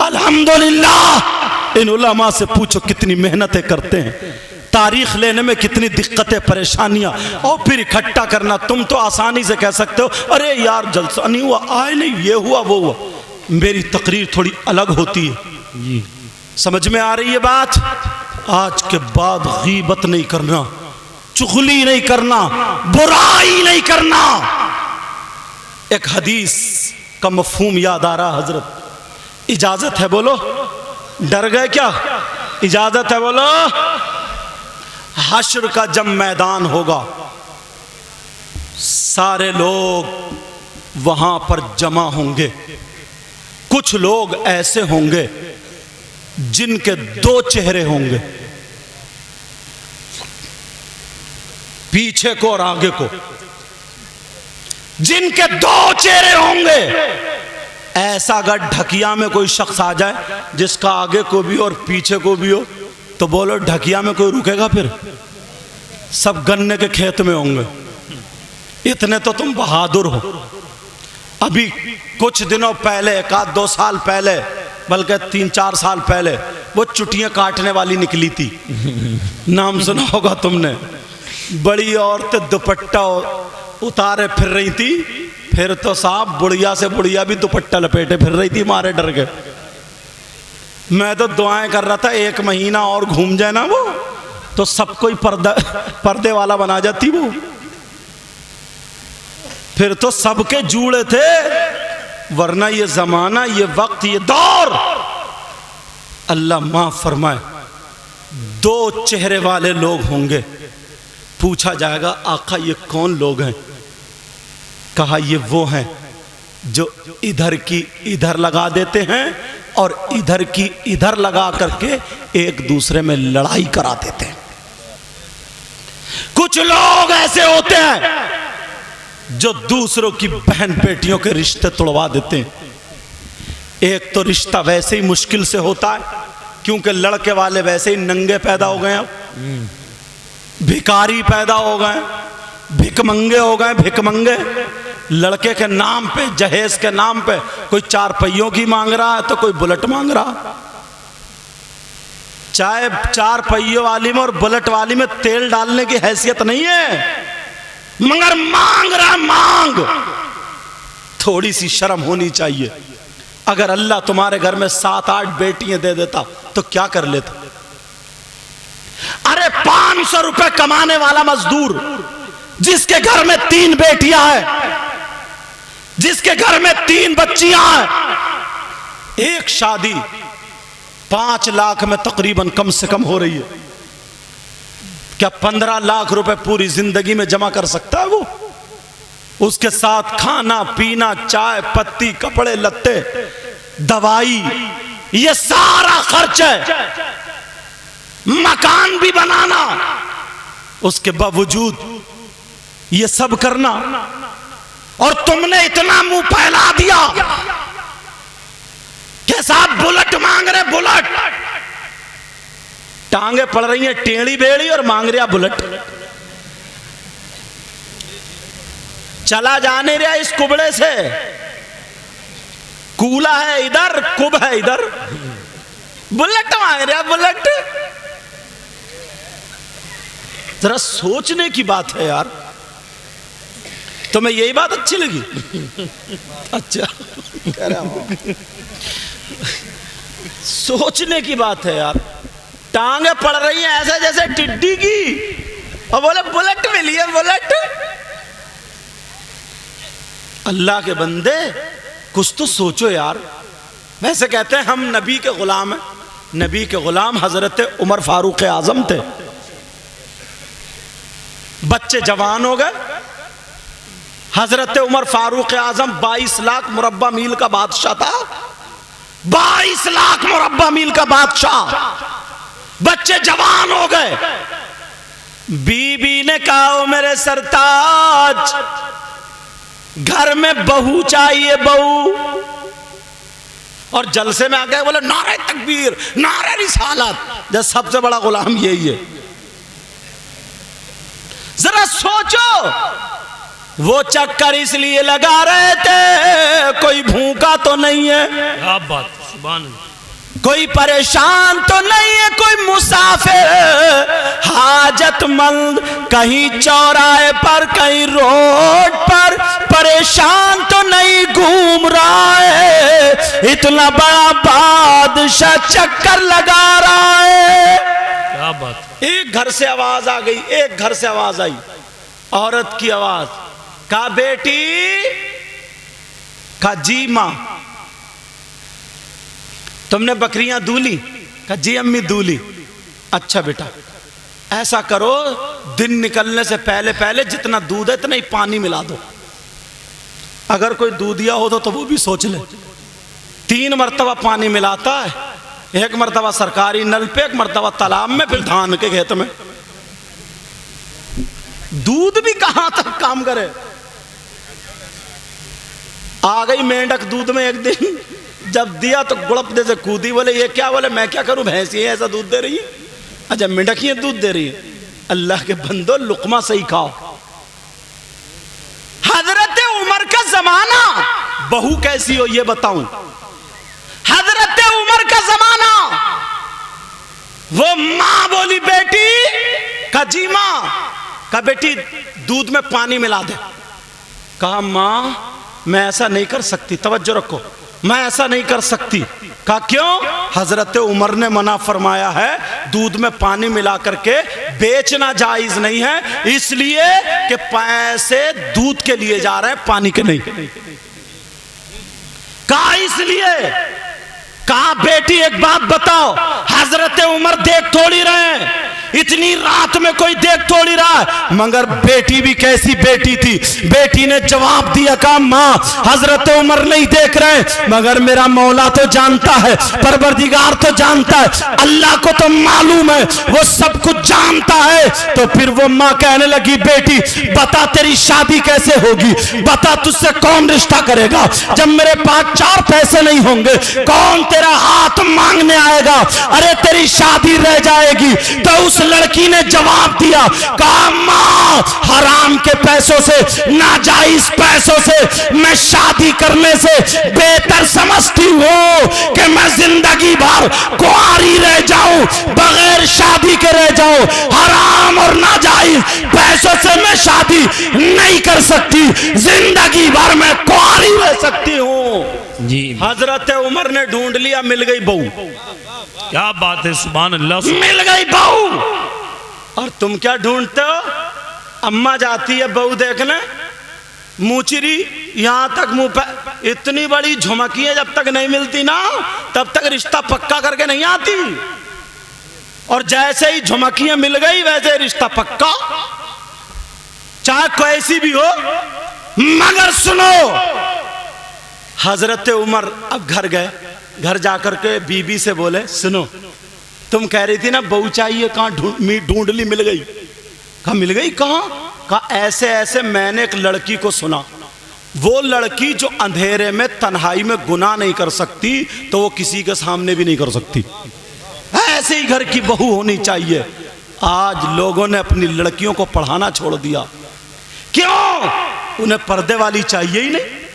अल्हम्दुलिल्लाह। इन उलमा से पूछो कितनी मेहनतें करते हैं, तारीख लेने में कितनी दिक्कतें परेशानियां, और फिर इकट्ठा करना। तुम तो आसानी से कह सकते हो अरे यार जलसा नहीं हुआ, आए नहीं, ये हुआ वो हुआ। मेरी तकरीर थोड़ी अलग होती है। समझ में आ रही है बात? आज के बाद गीबत नहीं करना, चुगली नहीं करना, बुराई नहीं करना। एक हदीस का मफहूम याद आ रहा हजरत। इजाजत है बोलो? डर गए क्या? इजाजत है बोलो? हश्र का जब मैदान होगा, सारे लोग वहां पर जमा होंगे। कुछ लोग ऐसे होंगे जिनके 2 चेहरे होंगे, पीछे को और आगे को, जिनके 2 चेहरे होंगे। ऐसा अगर ढकिया में कोई शख्स आ जाए जिसका आगे को भी और पीछे को भी हो, तो बोलो ढकिया में कोई रुकेगा? फिर सब गन्ने के खेत में होंगे। इतने तो तुम बहादुर हो। अभी कुछ दिनों पहले, 1-2 साल पहले, बल्कि 3-4 साल पहले, वो चुटियां काटने वाली निकली थी। नाम सुना होगा तुमने। बड़ी औरतें दुपट्टा उतारे फिर रही थी, फिर तो साहब बुढ़िया से बुढ़िया भी दुपट्टा लपेटे फिर रही थी, मारे डर के। मैं तो दुआएं कर रहा था 1 महीना और घूम जाए ना वो, तो सबको ही पर्दे वाला बना जाती वो। फिर तो सबके जूड़े थे, वरना ये जमाना, ये वक्त, ये दौर, अल्लाह माफ फरमाए, 2 चेहरे वाले लोग होंगे। पूछा जाएगा आका ये कौन लोग हैं? कहा ये वो हैं जो इधर की इधर लगा देते हैं और इधर की इधर लगा करके एक दूसरे में लड़ाई करा देते हैं। कुछ लोग ऐसे होते हैं जो दूसरों की बहन बेटियों के रिश्ते तोड़वा देते हैं। एक तो रिश्ता वैसे ही मुश्किल से होता है क्योंकि लड़के वाले वैसे ही नंगे पैदा हो गए, अब भिखारी पैदा हो गए, भिकमंगे हो गए, भिकमंगे। लड़के के नाम पे, जहेज के नाम पे कोई 4 पहियों की मांग रहा है तो कोई बुलेट मांग रहा। चाहे 4 पहियों वाली में और बुलेट वाली में तेल डालने की हैसियत नहीं है, मगर मांग रहा, मांग। थोड़ी सी शर्म होनी चाहिए। अगर अल्लाह तुम्हारे घर में 7-8 बेटियां दे देता तो क्या कर लेता? अरे 500 रुपए कमाने वाला मजदूर जिसके घर में 3 बेटियां हैं, जिसके घर में 3 बच्चियां हैं, एक शादी 5 लाख में तकरीबन कम से कम हो रही है। क्या 15 लाख रुपए पूरी जिंदगी में जमा कर सकता है वो? उसके साथ खाना पीना, चाय पत्ती, कपड़े लत्ते, दवाई, ये सारा खर्च है। मकान भी बनाना, उसके बावजूद ये सब करना, और तुमने इतना मुंह फैला दिया कि साहब बुलेट मांग रहे, बुलेट। टांगे पड़ रही हैं टेढ़ी बेड़ी और मांग रहा बुलेट। चला जाने रहा इस कुबड़े से, कूला है इधर, कुब है इधर, बुलेट मांग रहा, बुलेट। जरा सोचने की बात है यार। तुम्हें यही बात अच्छी लगी? अच्छा, कह रहा हूं सोचने की बात है यार। टांगे पड़ रही हैं ऐसे जैसे टिड्डी की, और बोले बुलेट मिली है, बुलेट। अल्लाह के बंदे कुछ तो सोचो यार। वैसे कहते हैं हम नबी के गुलाम हैं। नबी के गुलाम हजरत उमर फारूक आजम थे। बच्चे जवान हो गए। हजरत उमर फारूक आजम 22 लाख मुरब्बा मील का बादशाह था। 22 लाख मुरब्बा मील का बादशाह। बच्चे जवान हो गए। बीबी ने कहा, ओ मेरे सरताज, घर में बहू चाहिए, बहू। और जलसे में आ गए, बोले नारे तकबीर, नारे रिसालत। जब सबसे बड़ा गुलाम यही है। जरा सोचो, वो चक्कर इसलिए लगा रहे थे कोई भूखा तो नहीं है, क्या बात, सुभान अल्लाह। कोई परेशान तो नहीं है, कोई मुसाफिर हाजतमंद कहीं चौराहे पर, कहीं रोड पर परेशान तो नहीं घूम रहा है। इतना बड़ा बादशाह चक्कर लगा रहा है। क्या बात। एक घर से आवाज आ गई, एक घर से आवाज आई, औरत की आवाज। कहा बेटी, कहा जी मां। तुमने बकरियां दूली? कहा जी अम्मी दूली। अच्छा बेटा, ऐसा करो, दिन निकलने से पहले पहले जितना दूध है इतना ही पानी मिला दो। अगर कोई दूधिया हो तो वो भी सोच ले। 3 मरतबा पानी मिलाता है, 1 मरतबा सरकारी नल पे, 1 मरतबा तालाब में, फिर धान के खेत में। दूध भी कहां तक काम करे। आ गई मेंढक दूध में एक दिन, जब दिया तो गुड़प दे से कूदी। बोले ये क्या? बोले मैं क्या करूं, भैंसी है ऐसा दूध दे रही है। अच्छा, मेंढक ही दूध दे रही है। अल्लाह के बंदो, लुकमा सही खाओ। हजरत उमर का जमाना, बहू कैसी हो ये बताऊं। हजरत उमर का जमाना, वो मां बोली बेटी, कहा जी मां। कहा बेटी दूध में पानी मिला दे। कहा मां मैं ऐसा नहीं कर सकती, तवज्जो रखो, मैं ऐसा नहीं कर सकती। कहा क्यों? हजरत उमर ने मना फरमाया है, दूध में पानी मिला करके बेचना जायज नहीं है, इसलिए कि पैसे दूध के लिए जा रहे हैं, पानी के नहीं। कहा इसलिए। कहा बेटी एक बात बताओ, हजरत उमर देख थोड़ी रहे, इतनी रात में कोई देख थोड़ी रहा है। मगर बेटी भी कैसी बेटी थी। बेटी ने जवाब दिया, कहा मां हजरत उमर नहीं देख रहे, मगर मेरा मौला तो जानता है, परवरदिगार तो जानता है, अल्लाह को तो मालूम है, वो सब कुछ जानता है। तो फिर वो मां कहने लगी, बेटी बता तेरी शादी कैसे होगी, बता तुझसे कौन रिश्ता करेगा। जब मेरे पास 4 पैसे नहीं होंगे, कौन तेरा हाथ मांगने आएगा। अरे तेरी शादी रह जाएगी। तो उस लड़की ने जवाब दिया, कहा मां हराम के पैसों से, नाजायज पैसों से मैं शादी करने से बेहतर समझती हूं कि मैं जिंदगी भर कुंवारी रह जाऊं, बगैर शादी के रह जाऊं। हराम और नाजायज पैसों से मैं शादी नहीं कर सकती, जिंदगी भर मैं कुंवारी रह सकती हूं। जी हजरत उमर ने ढूंढ लिया, मिल गई बहू। क्या बात है, सुभान अल्लाह। मिल गई बहू। और तुम क्या ढूंढते हो? अम्मा जाती है बहू देखने, मूचरी यहां तक मुंह पे, इतनी बड़ी झुमकी है, जब तक नहीं मिलती ना तब तक रिश्ता पक्का करके नहीं आती। और जैसे ही झुमकियां मिल गई वैसे रिश्ता पक्का, चाहे कैसी भी हो। मगर सुनो, हजरत उमर अब घर गए। घर जाकर के बीबी से बोले, सुनो तुम कह रही थी ना बहू चाहिए, कहाँ ढूंढ ली, मिल गई। कहा मिल गई कहाँ? कहा ऐसे ऐसे मैंने एक लड़की को सुना, वो लड़की जो अंधेरे में तन्हाई में गुनाह नहीं कर सकती, तो वो किसी के सामने भी नहीं कर सकती। ऐसे ही घर की बहू होनी चाहिए। आज लोगों ने अपनी लड़कियों को पढ़ाना छोड़ दिया। क्यों? उन्हें पर्दे वाली चाहिए ही नहीं।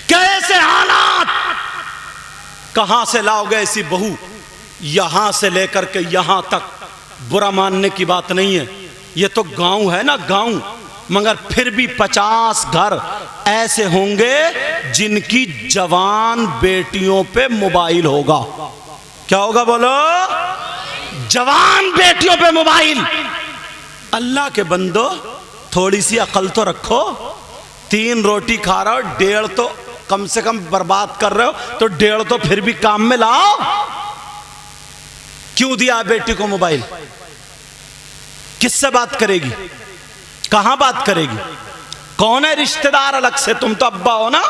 कैसे हालात, कहां से लाओगे ऐसी बहू? यहां से लेकर के यहां तक बुरा मानने की बात नहीं है, ये तो गांव है ना, गांव। मगर फिर भी 50 घर ऐसे होंगे जिनकी जवान बेटियों पे मोबाइल होगा। क्या होगा बोलो? जवान बेटियों पे मोबाइल। अल्लाह के बंदो थोड़ी सी अकल तो रखो। 3 रोटी खा रहे हो, 1.5 तो कम से कम बर्बाद कर रहे हो, तो 1.5 तो फिर भी काम में लाओ। क्यों दिया बेटी को मोबाइल? किससे बात करेगी? कहां बात करेगी? कौन है रिश्तेदार अलग से? तुम तो अब्बा हो ना,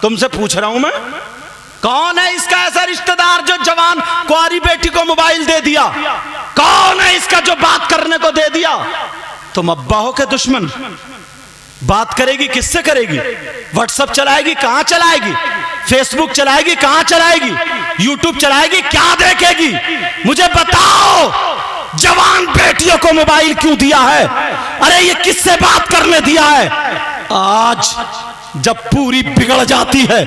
तुमसे पूछ रहा हूं मैं। कौन है इसका ऐसा रिश्तेदार जो जवान कुंवारी बेटी को मोबाइल दे दिया? कौन है इसका जो बात करने को दे दिया? तुम अब्बा हो के दुश्मन? बात करेगी किससे करेगी? व्हाट्सएप चलाएगी, कहां चलाएगी? फेसबुक चलाएगी, कहां चलाएगी? यूट्यूब चलाएगी, क्या देखेगी? मुझे बताओ, जवान बेटियों को मोबाइल क्यों दिया है? अरे ये किससे बात करने दिया है? आज जब पूरी बिगड़ जाती है,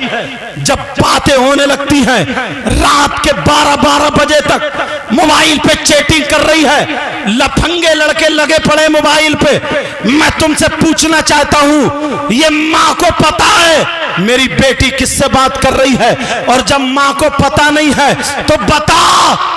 जब बातें होने लगती हैं, रात के 12-12 बजे तक मोबाइल पे चैटिंग कर रही है, लफंगे लड़के लगे पड़े मोबाइल पे। मैं तुमसे पूछना चाहता हूं, ये मां को पता है मेरी बेटी किससे बात कर रही है? और जब मां को पता नहीं है तो बता,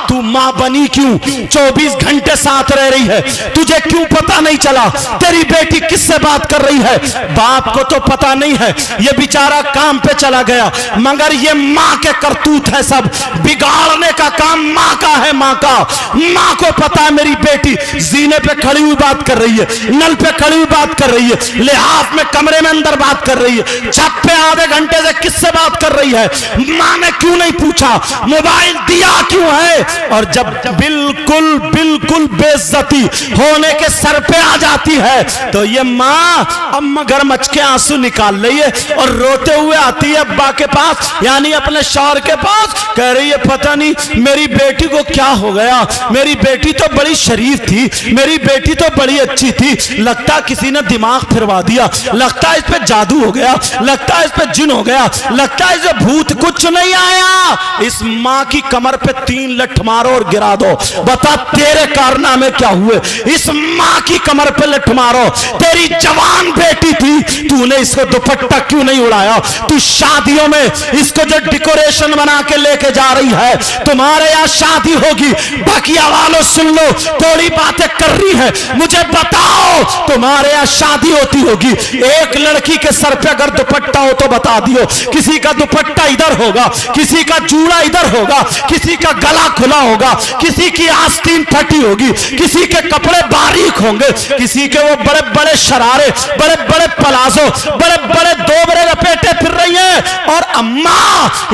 तू मां बनी क्यों? 24 घंटे साथ रह रही है, तुझे क्यों पता नहीं चला तेरी बेटी किससे बात कर रही है? बाप को तो पता नहीं है, ये बेचारा काम पे चला गया, मगर ये मां के करतूत है सब। बिगाड़ने का काम मां का है, मां का। मां को पता है मेरी बेटी जीने पे खड़ी हुई बात कर रही है, नल पे खड़ी हुई बात कर रही है, लिहाफ में कमरे में अंदर बात कर रही है, छत पे आधे घंटे से किससे बात कर रही है? मां ने क्यों नहीं पूछा? मोबाइल दिया क्यों है? और जब बिल्कुल बिल्कुल बेइज्जती होने के सर पे आ जाती है तो ये मां अब मगरमच्छ के आंसू निकाल रही है और रोते हुए आती है अब्बा के पास, यानी अपने शौहर के पास। कह रही है पता नहीं मेरी बेटी को क्या हो गया, मेरी बेटी तो बड़ी शरीफ थी, मेरी बेटी तो बड़ी अच्छी थी, लगता किसी ने दिमाग फिरवा दिया, लगता इस पे जादू हो गया, लगता इस पे जिन हो गया, लगता इस पे भूत। कुछ नहीं आया, इस मां की कमर पे 3 लठ मारो और गिरा दो। बता तेरे कारनामे क्या हुए? इस मां की कमर पे लठ मारो। तेरी जवान बेटी थी, तूने इसको दुपट्टा क्यों नहीं उड़ाया? तू शादियों में इसको जो डेकोरेशन बना के लेके जा रही है, तुम्हारे यहाँ शादी होगी, बकिया वालों सुन लो, थोड़ी बातें कर रही है, मुझे बताओ तुम्हारे यहाँ शादी होती होगी, एक लड़की के सर पे अगर दुपट्टा हो तो बता दियो, किसी का दुपट्टा इधर होगा, किसी का जूड़ा इधर होगा, किसी का गला खुला होगा, किसी की आस्तीन फटी होगी, किसी के कपड़े बारीक होंगे, किसी के वो बड़े बड़े शरारे, बड़े बड़े पलाजो, बड़े बड़े दोबरे लपेटे फिर रही है। और अम्मा,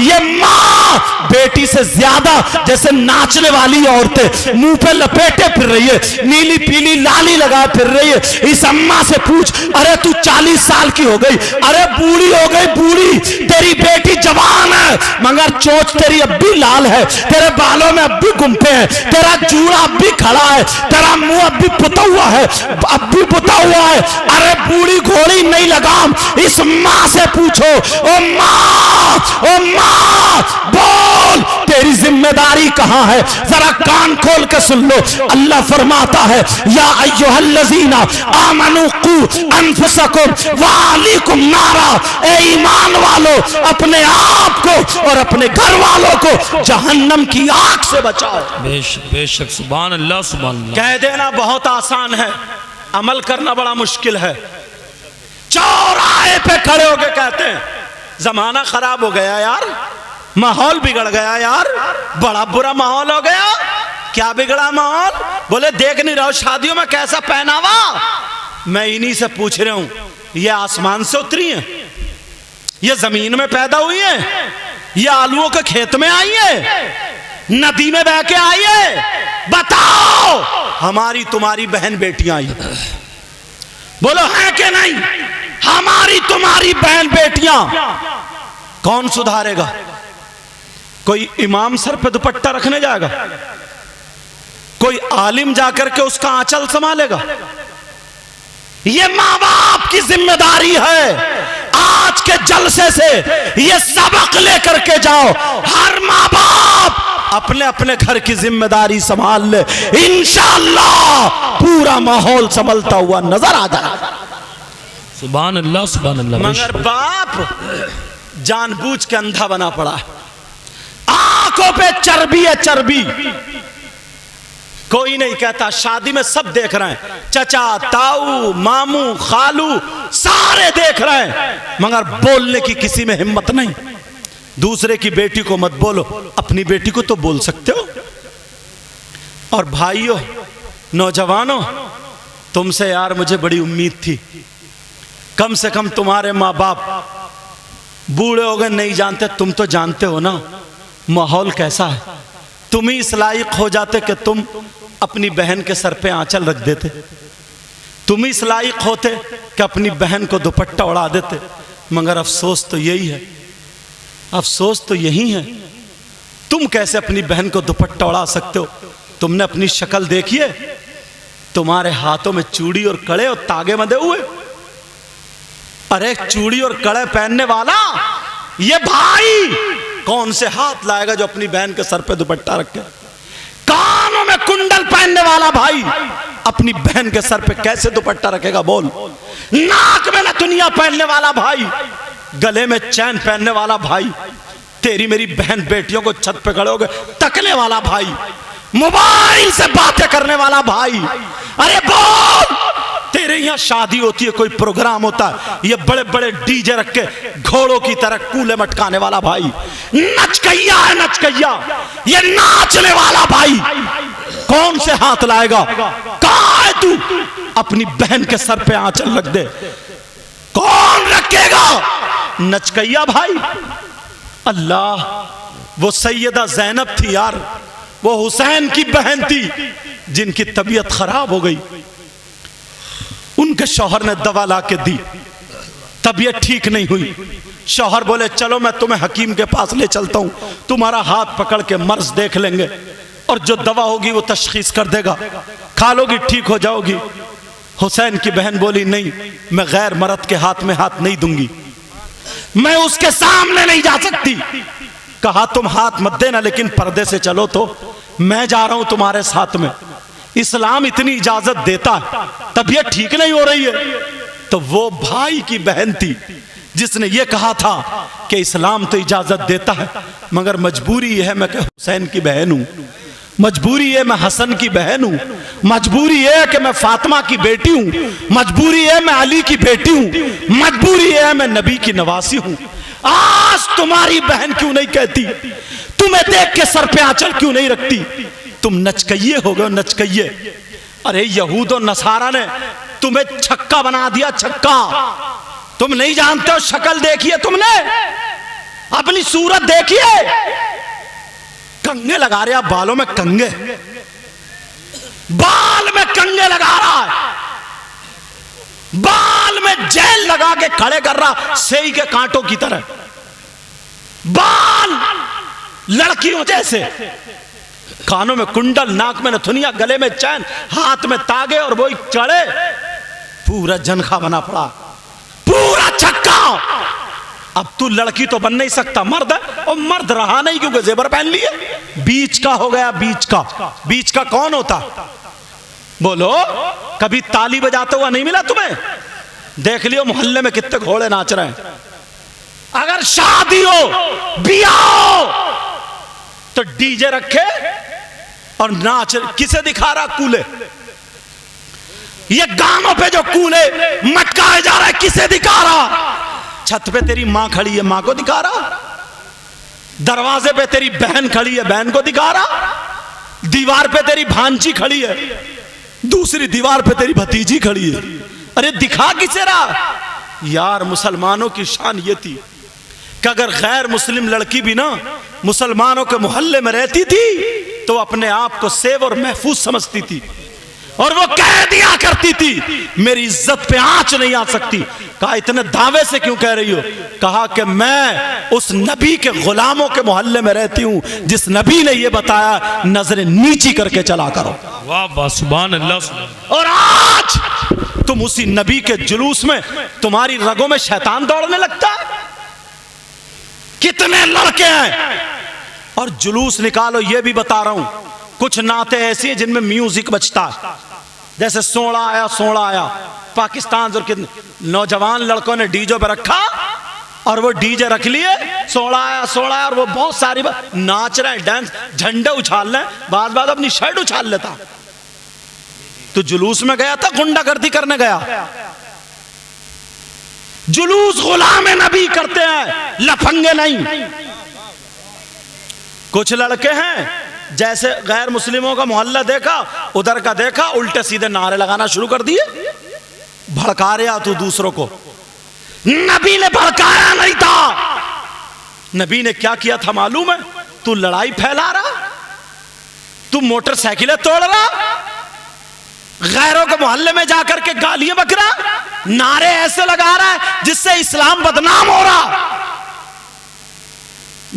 ये माँ बेटी से ज्यादा जैसे नाचने वाली औरतें मुंह पे लपेटे फिर रही है, नीली पीली लाली लगा फिर रही है। इस अम्मा से पूछ, अरे तू 40 साल की हो गई, अरे बूढ़ी हो गई बूढ़ी, तेरी बेटी जवान है मगर चोंच तेरी अब भी लाल है, तेरे बालों में अब भी गुम्फे हैं, तेरा जूड़ा अब भी खड़ा है, तेरा मुंह अब भी पुता हुआ है, अब भी पुता हुआ है। अरे बूढ़ी घोड़ी नहीं लगाम, इस माँ से पूछो, ओ माँ बोल तेरी जिम्मेदारी कहां है? जरा कान खोल के सुन लो। अल्लाह फरमाता है, या अय्युहल्लज़ीना आमनू कू अनफुसकुम व अहलीकुम नारा, ए ईमान वालों अपने आप को और अपने घर वालों को जहन्नम की आग से बचाओ। बेशक सुभान अल्लाह सुभान अल्लाह। कह देना बहुत आसान है, अमल करना बड़ा मुश्किल है। चौराहे पे खड़े होके कहते हैं जमाना खराब हो गया यार, माहौल बिगड़ गया यार, बड़ा बुरा माहौल हो गया। क्या बिगड़ा माहौल? बोले देख नहीं रहो शादियों में कैसा पहनावा। मैं इन्हीं से पूछ रहा हूं, ये आसमान से उतरी है, ये जमीन में पैदा हुई है, ये आलूओं के खेत में आई है, नदी में बह के आई है? बताओ, हमारी तुम्हारी बहन बेटियां आई, बोलो है कि नहीं? हमारी तुम्हारी बहन बेटियां। कौन सुधारेगा? कोई इमाम सर पे दुपट्टा रखने जाएगा? कोई आलिम जाकर के उसका आंचल संभालेगा? ये माँ बाप की जिम्मेदारी है। आज के जलसे से ये सबक लेकर के जाओ, हर माँ बाप अपने अपने घर की जिम्मेदारी संभाल ले, इंशाअल्लाह पूरा माहौल संभलता हुआ नजर आ जाएगा। सुभान अल्लाह सुभान अल्लाह। मगर बाप जानबूझ के अंधा बना पड़ा, आंखों पे चर्बी है चर्बी। कोई नहीं कहता, शादी में सब देख रहे हैं, चचा ताऊ मामू खालू सारे देख रहे हैं, मगर बोलने की किसी में हिम्मत नहीं। दूसरे की बेटी को मत बोलो, अपनी बेटी को तो बोल सकते हो। और भाइयों नौजवानों, तुमसे यार मुझे बड़ी उम्मीद थी, कम से कम तुम्हारे माँ बाप बूढ़े हो गए नहीं जानते, तुम तो जानते हो ना माहौल कैसा है। तुम ही इस लायक हो जाते कि तुम अपनी बहन के सर पे आंचल रख देते, तुम ही इस लायक होते कि अपनी बहन को दुपट्टा उड़ा देते, मगर अफसोस तो यही है, अफसोस तो यही है। तुम कैसे अपनी बहन को दुपट्टा उड़ा सकते हो? तुमने अपनी शक्ल देखी है? तुम्हारे हाथों में चूड़ी और कड़े और तागे बंधे हुए। अरे चूड़ी और कड़े पहनने वाला ये भाई कौन से हाथ लाएगा जो अपनी बहन के सर पे दुपट्टा रखे? कानों में कुंडल पहनने वाला भाई अपनी बहन के सर पे कैसे दुपट्टा रखेगा बोल? नाक में नथुनिया पहनने वाला भाई, गले में चैन पहनने वाला भाई, तेरी मेरी बहन बेटियों को छत पे खड़े होकर तकने वाला भाई, मोबाइल से बातें करने वाला भाई, अरे बोल, तेरे यहाँ शादी होती है, कोई प्रोग्राम होता है, ये बड़े बड़े डीजे रख के घोड़ों की तरह कूले मटकाने वाला भाई, नचकैया है नचकैया, ये नाचने वाला भाई कौन से हाथ लाएगा? कहाँ है तू? अपनी बहन के सर पे आंचल रख दे, कौन रखेगा? नचकैया भाई। अल्लाह, वो सैयदा ज़ैनब थी यार, वो हुसैन की बहन थी जिनकी तबीयत खराब हो गई, उनके शौहर ने दवा ला के दी, तबीयत ठीक नहीं हुई। शौहर बोले चलो मैं तुम्हें हकीम के पास ले चलता हूं, तुम्हारा हाथ पकड़ के मर्ज देख लेंगे और जो दवा होगी वो तशखीस कर देगा, खा लोगी ठीक हो जाओगी। हुसैन की बहन बोली नहीं, मैं गैर मर्द के हाथ में हाथ नहीं दूंगी, मैं उसके सामने नहीं जा सकती। कहा तुम हाथ मत देना, लेकिन पर्दे से चलो, तो मैं जा रहा हूं तुम्हारे साथ में, इस्लाम इतनी इजाजत देता है, तबीयत ठीक नहीं हो रही है। तो वो भाई की बहन थी जिसने ये कहा था कि इस्लाम तो इजाजत देता है, मगर मजबूरी यह है मैं हुसैन की बहन हूं, मजबूरी है मैं हसन की बहन हूं, मजबूरी है कि मैं फातिमा की बेटी हूं, मजबूरी है मैं अली की बेटी हूं, मजबूरी है मैं नबी की नवासी हूं। आज तुम्हारी बहन क्यों नहीं कहती? तुम्हें देख के सर पे आंचल क्यों नहीं रखती? तुम नचकइये हो गए, नचकइये। अरे यहूद और नसारा ने तुम्हें छक्का बना दिया, छक्का। तुम नहीं जानते हो, शक्ल देखिए तुमने, अपनी सूरत देखिए, कंगे लगा रहे, बालों में कंगे, बाल में कंगे लगा रहा है, बाल में जेल लगा के खड़े कर रहा सेई के कांटों की तरह, बाल लड़कियों जैसे, कानों में कुंडल, नाक में नथुनिया, गले में चैन, हाथ में तागे और वही चढ़े, पूरा जनखा बना पड़ा, पूरा छक्का। अब तू लड़की तो बन नहीं सकता, मर्द है, और मर्द रहा नहीं क्योंकि जेबर पहन लिए, बीच का हो गया, बीच का। बीच का कौन होता? बोलो, कभी ताली बजाते हुआ नहीं मिला तुम्हें? देख लियो मोहल्ले में कितने घोड़े नाच रहे हैं। अगर शादी हो, बियाह हो, तो डीजे रखे और नाच, किसे दिखा रहा? कूले। ये गानों पे जो कूले मटकाए जा रहा है, किसे दिखा रहा? छत पे तेरी मां खड़ी है, मां को दिखा रहा, दरवाजे पे तेरी बहन खड़ी है, बहन को दिखा रहा, दीवार पे तेरी भांजी खड़ी है, दूसरी दीवार पे तेरी भतीजी खड़ी है। अरे दिखा किसे रहा? यार मुसलमानों की शान ये थी कि अगर गैर मुस्लिम लड़की भी ना मुसलमानों के मोहल्ले में रहती थी तो अपने आप को सेव और महफूज समझती थी, और वो कह दिया करती थी मेरी इज्जत पे आंच नहीं आ सकती। कहा इतने दावे से क्यों कह रही हो? कहा कि मैं उस नबी के गुलामों के मोहल्ले में रहती हूं जिस नबी ने ये बताया नजरें नीची करके चला करो। वाह वाह, सुभान अल्लाह। और आज तुम उसी नबी के जुलूस में, तुम्हारी रगों में शैतान दौड़ने लगता है। कितने लड़के हैं और जुलूस निकालो, ये भी बता रहा हूं, कुछ नाते ऐसी हैं जिनमें म्यूजिक बजता है, जैसे सोड़ा आया सोड़ा आया, पाकिस्तान और नौजवान लड़कों ने डीजे पे रखा और वो डीजे रख लिए, सोड़ा आया सोड़ा, और वो बहुत सारी नाच रहे हैं, डांस, झंडे उछाल रहे हैं, बाद अपनी शर्ट उछाल लेता, तू जुलूस में गया था, गुंडागर्दी करने गया? जुलूस गुलाम नबी करते हैं, लफंगे नहीं। कुछ लड़के हैं जैसे गैर मुस्लिमों का मोहल्ला देखा, उधर का देखा, उल्टे सीधे नारे लगाना शुरू कर दिए, भड़का रहा तू दूसरों को। नबी ने भड़काया नहीं था। नबी ने क्या किया था मालूम है? तू लड़ाई फैला रहा, तू मोटरसाइकिलें तोड़ रहा, गैरों के मोहल्ले में जाकर के गालियां बक रहा, नारे ऐसे लगा रहा है जिससे इस्लाम बदनाम हो रहा।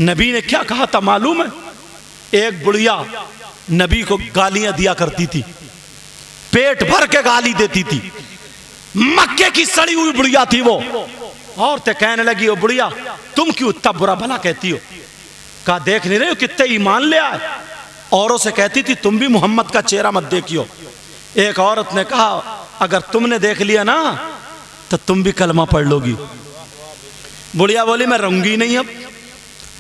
नबी ने क्या कहा था मालूम है? एक बुढ़िया नबी को गालियां दिया करती थी, पेट भर के गाली देती थी। मक्के की सड़ी हुई बुढ़िया थी वो। औरतें कहने लगी, ओ बुढ़िया तुम क्यों इतना बुरा भला कहती हो? कहा देख नहीं रहे हो कितने ईमान ले आए? औरों से कहती थी तुम भी मोहम्मद का चेहरा मत देखियो। एक औरत ने कहा अगर तुमने देख लिया ना तो तुम भी कलमा पढ़ लोगी। बुढ़िया बोली मैं रहूंगी नहीं, अब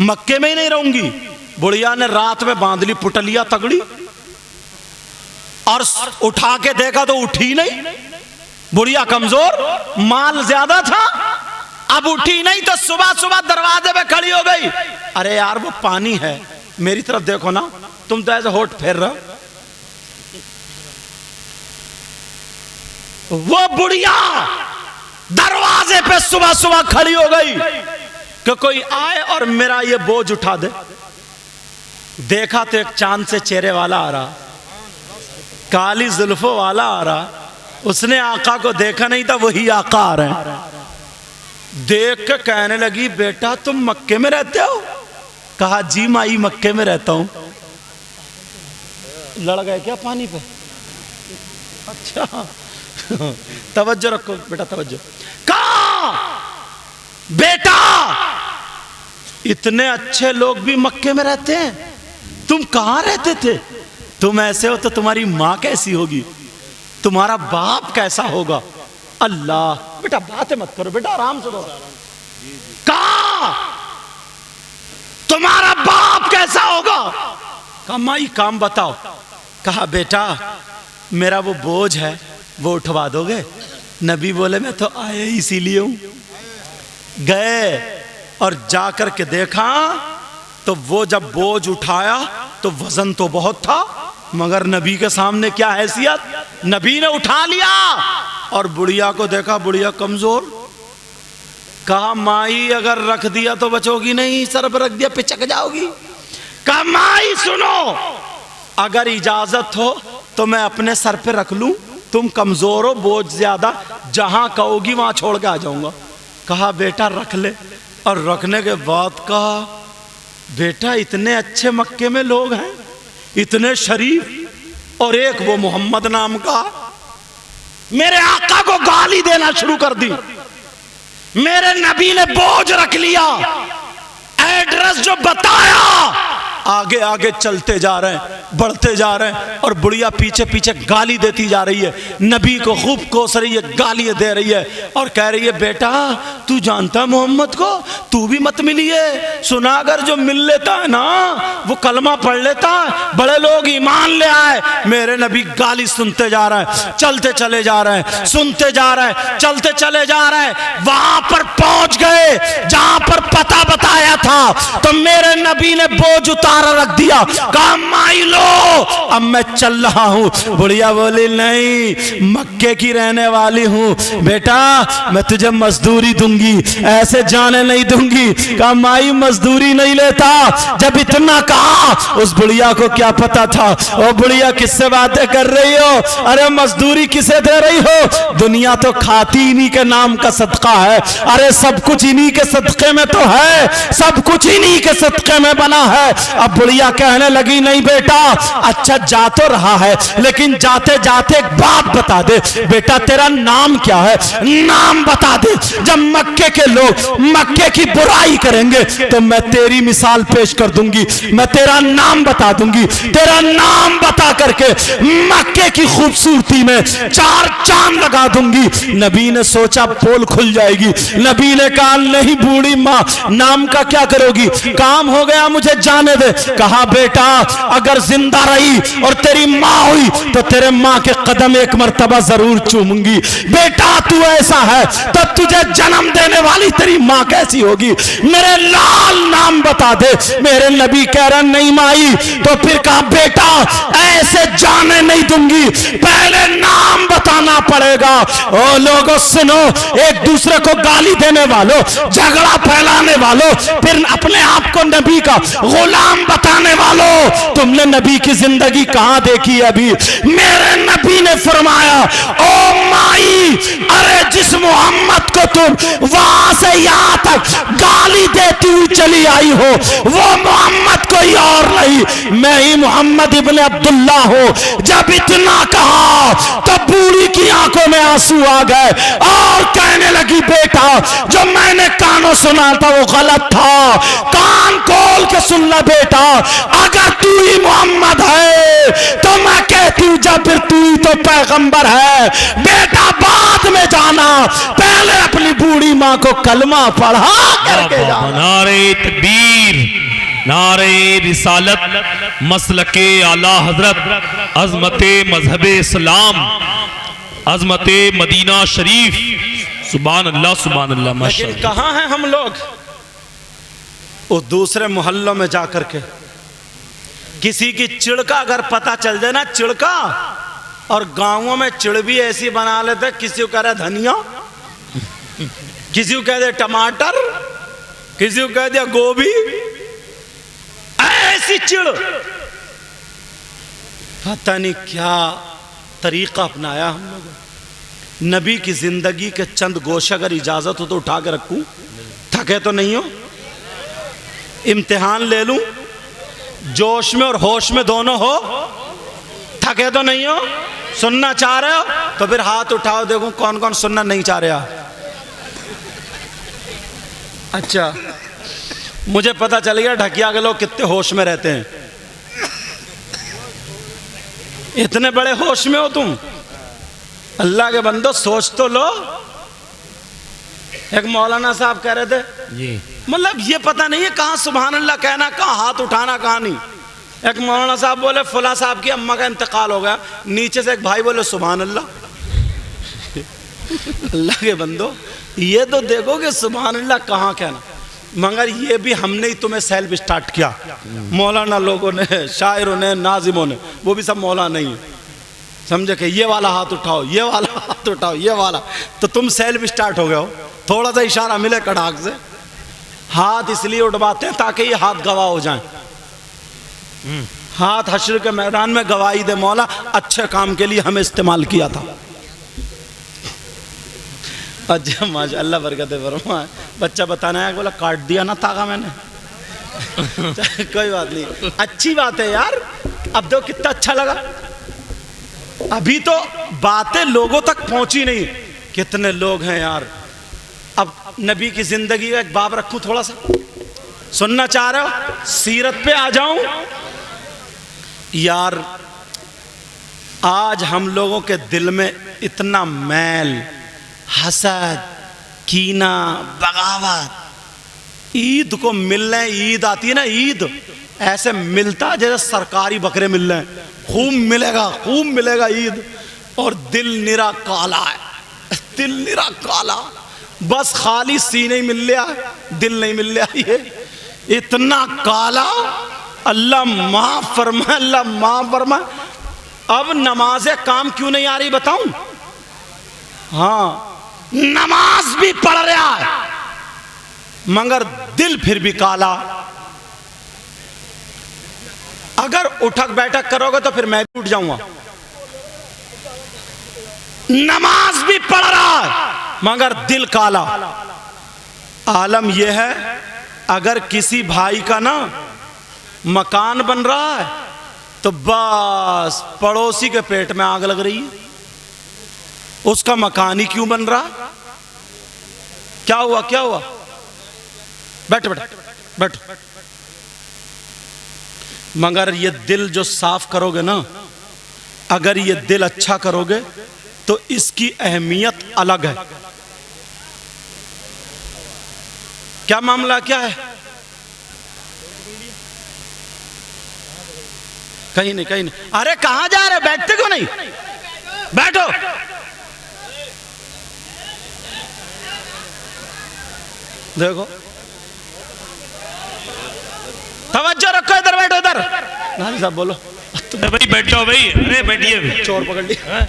मक्के में ही नहीं रहूंगी। बुढ़िया ने रात में बांध ली पुटलिया तगड़ी और उठा के देखा तो उठी नहीं। बुढ़िया कमजोर, माल ज्यादा था, अब उठी नहीं तो सुबह सुबह दरवाजे पे खड़ी हो गई। अरे यार वो पानी है, मेरी तरफ देखो ना, तुम तो ऐसे होठ फेर रहे हो। वो बुढ़िया दरवाजे पे सुबह सुबह खड़ी हो गई कि कोई आए और मेरा ये बोझ उठा दे। देखा तो एक चांद से चेहरे वाला आ रहा, काली जुल्फों वाला आ रहा। उसने आका को देखा नहीं था, वही आका आ रहे हैं। देख के कहने लगी बेटा तुम मक्के में रहते हो? कहा जी माई मक्के में रहता हूं। लड़ गए क्या पानी पे? अच्छा तवज्जो रखो बेटा, तवज्जो। कहा बेटा इतने अच्छे लोग भी मक्के में रहते हैं, तुम कहां रहते थे? तुम ऐसे हो तो तुम्हारी मां कैसी होगी, तुम्हारा बाप कैसा होगा? अल्लाह बेटा बातें मत करो बेटा, आराम से बोलो। कहा तुम्हारा बाप कैसा होगा? कहा माई काम बताओ। कहा बेटा मेरा वो बोझ है वो उठवा दोगे? नबी बोले मैं तो आया इसीलिए हूं। गए और जाकर के देखा तो वो जब बोझ उठाया तो वजन तो बहुत था, मगर नबी के सामने क्या हैसियत, नबी ने उठा लिया। और बुढ़िया को देखा, बुढ़िया कमजोर। कहा माई अगर रख दिया तो बचोगी नहीं, सर पर रख दिया पिचक जाओगी। कहा माई सुनो, अगर इजाजत हो तो मैं अपने सर पे रख लूं, तुम कमजोर हो, बोझ ज्यादा, जहां कहोगी वहां छोड़ के आ जाऊंगा। कहा बेटा रख ले। और रखने के बाद कहा बेटा इतने अच्छे मक्के में लोग हैं, इतने शरीफ, और एक वो मोहम्मद नाम का मेरे आका को गाली देना शुरू कर दी। मेरे नबी ने बोझ रख लिया, एड्रेस जो बताया, आगे आगे चलते जा रहे हैं, बढ़ते जा रहे हैं, और बुढ़िया पीछे पीछे गाली देती जा रही है। नबी को खूब कोस रही है, गालियां दे रही है और कह रही है बेटा तू जानता है मोहम्मद को, तू भी मत मिलिए। सुना अगर जो मिल लेता है ना वो कलमा पढ़ लेता है, बड़े लोग ईमान ले आए। मेरे नबी गाली सुनते जा रहे हैं, चलते चले जा रहे हैं, सुनते जा रहे हैं, चलते चले जा रहे हैं। वहां पर पहुंच गए जहां पर पता बताया था, तो मेरे नबी ने बोझ उतारा रख दिया। कहा माई लो अब मैं चल रहा हूं। बुढ़िया बोली नहीं मक्के की रहने वाली हूं बेटा, मैं तुझे मजदूरी दूंगी, ऐसे जाने नहीं दूंगी। कहा माई मजदूरी नहीं लेता। जब इतना कहा उस बुढ़िया को क्या पता था, ओ बुढ़िया किससे बातें कर रही हो? अरे मजदूरी किसे दे रही हो? दुनिया तो खाती इन्हीं के नाम का सदका है। अरे सब कुछ इन्हीं के सदके में तो है, सब कुछ इन्हीं के सदके में बना है। अब बुढ़िया कहने लगी नहीं बेटा, अच्छा जा तो रहा है लेकिन जाते जाते एक बात बता दे, बेटा तेरा नाम क्या है? नाम बता दे। जब मक्के के लोग मक्के की बुराई करेंगे तो मैं तेरी मिसाल पेश कर दूंगी, मैं तेरा नाम बता दूंगी। तेरा नाम बता करके मक्के की खूबसूरती में 4 चांद लगा दूंगी। नबी ने सोचा पोल खुल जाएगी। नबी ने कहा नहीं बूढ़ी माँ, नाम का क्या करोगी? काम हो गया, मुझे जाने दे। कहा बेटा अगर जिंदा रही और तेरी माँ हुई तो तेरे माँ के कदम एक मर्तबा जरूर चूमूंगी। बेटा तू ऐसा है तो तुझे जन्म देने वाली तेरी माँ कैसी होगी? मेरे लाल नाम बता दे। मेरे नबी कह रहे नहीं माई। तो फिर कहा बेटा ऐसे जाने नहीं दूंगी, पहले नाम बताना पड़ेगा। ओ लोगों सुनो, एक दूसरे को गाली देने वालों, झगड़ा फैलाने वालों, फिर अपने आप को नबी का गुलाम बताने वालों, तुमने नबी की जिंदगी कहां देखी अभी? मेरे नबी ने फरमाया ओ माई, अरे जिस मोहम्मद को तुम वहां से यहां तक गाली देती हुई चली आई हो वो मोहम्मद कोई और नहीं, मैं ही मोहम्मद इब्ने अब्दुल्ला हूं। जब इतना कहा तो बूढ़ी की आंखों में आंसू आ गए और कहने लगी बेटा जो मैंने कानों सुना था वो गलत था, कान खोल के सुन ले बेटा, अगर तू ही मोहम्मद है तो मैं कहती हूं जब फिर तू ही तो पैगंबर है। बेटा बाद में जाना, पहले अपनी बूढ़ी माँ को कलमा पढ़ा करके जाना। नारे तकबीर, नारे रिसालत, मसलके आला हजरत, अजमते मजहबे इस्लाम, अजमते मदीना शरीफ। सुभान अल्लाह, सुभान अल्लाह। लेकिन कहाँ हैं हम लोग? वो दूसरे मोहल्लों में जाकर के किसी की चिड़का अगर पता चल जाए ना, चिड़का, और गांवों में चिड़ भी ऐसी बना लेते, किसी को कह रहे धनिया, किसी को कह दे टमाटर, किसी को कह दिया गोभी, ऐसी चिड़। पता नहीं क्या तरीका अपनाया हम लोगों। नबी की जिंदगी के चंद गोशे अगर इजाजत हो तो उठा के रखूं, थके तो नहीं हो? इम्तिहान ले लूं, जोश में और होश में दोनों हो, थके तो नहीं हो? सुनना चाह रहे हो तो फिर हाथ उठाओ, देखो कौन कौन सुनना नहीं चाह रहे आप। अच्छा, मुझे पता चल गया ढकिया के लोग कितने होश में रहते हैं। इतने बड़े होश में हो तुम? अल्लाह के बंदो सोच तो लो। एक मौलाना साहब कह रहे थे जी, मतलब ये पता नहीं है कहाँ सुभान अल्लाह कहना, कहाँ हाथ उठाना, कहाँ नहीं। एक मौलाना साहब बोले फुला साहब की अम्मा का इंतकाल हो गया, नीचे से एक भाई बोले सुभान अल्लाह। अल्लाह के बंदो ये तो देखो कि सुभान अल्लाह कहाँ कहना। मगर ये भी हमने ही तुम्हें सेल्फ स्टार्ट किया, मौलाना लोगों ने, शायरों ने, नाजिमों ने, वो भी सब मौलाना नहीं है। समझे कि ये वाला हाथ उठाओ, ये वाला हाथ उठाओ, ये वाला, तो तुम सेल्फ स्टार्ट हो गए हो। थोड़ा सा इशारा मिले कड़ाक से हाथ इसलिए उठवाते हैं ताकि ये हाथ गवाह हो जाएं। हाथ हश्र के मैदान में गवाही दे, मौला अच्छे काम के लिए हमें इस्तेमाल किया था। अच्छा माशाअल्लाह बरकत फरमाए। बच्चा बताना है, बोला काट दिया ना तागा मैंने। कोई बात नहीं, अच्छी बात है यार। अब देखो कितना अच्छा लगा। अभी तो बातें लोगों तक पहुंची नहीं, कितने लोग हैं यार। अब नबी की जिंदगी का एक बाब रखूं, थोड़ा सा सुनना चाह रहे हो? सीरत पे आ जाऊं यार। आज हम लोगों के दिल में इतना मैल, हसद, कीना, बगावत। ईद को मिलने, ईद आती है ना, ईद ऐसे मिलता जैसे सरकारी बकरे मिल रहे हैं। खूब मिलेगा, खूब मिलेगा ईद, और दिल निरा काला है, दिल निरा काला। बस खाली सीने ही मिल लिया, दिल नहीं मिल लिया। ये इतना काला, अल्लाह माफ फरमाए, अल्लाह माफ फरमाए। अब नमाज़े काम क्यों नहीं आ रही बताऊं? हाँ, नमाज भी पढ़ रहा है मगर दिल फिर भी काला। अगर उठक बैठक करोगे तो फिर मैं भी उठ जाऊंगा। नमाज भी पढ़ रहा है मगर दिल काला। आलम यह है, अगर किसी भाई का ना मकान बन रहा है तो बस पड़ोसी के पेट में आग लग रही है। उसका मकान ही क्यों बन रहा? क्या हुआ, क्या हुआ? बैठ बैठ बैठ। मगर ये दिल जो साफ करोगे ना, अगर ये दिल अच्छा करोगे तो इसकी अहमियत अलग है। क्या मामला क्या है? कहीं नहीं, कहीं नहीं। अरे कहां जा रहे, बैठते क्यों नहीं? बैठो। देखो, तवज्जो रखो, इधर बैठो, इधर। नानी साहब बोलो। भाई बैठ जाओ भाई, अरे बैठिए। चोर पकड़ लिया,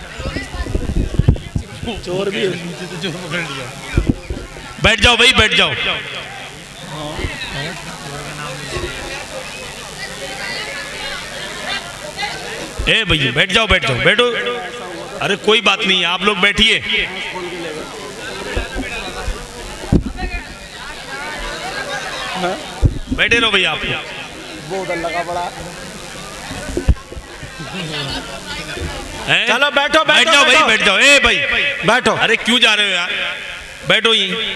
चोर भी चोर पकड़ लिया। बैठ जाओ भाई, बैठ जाओ। ए भैया बैठ जाओ, बैठ जाओ, बैठो। अरे कोई बात नहीं है, आप लोग बैठिए। बैठे रहो भैया आप। वो उधर लगा पड़ा। हैं? चलो बैठो, बैठ जाओ भाई, बैठ जाओ। ए भाई बैठो। अरे क्यों जा रहे हो यार, बैठो यहीं।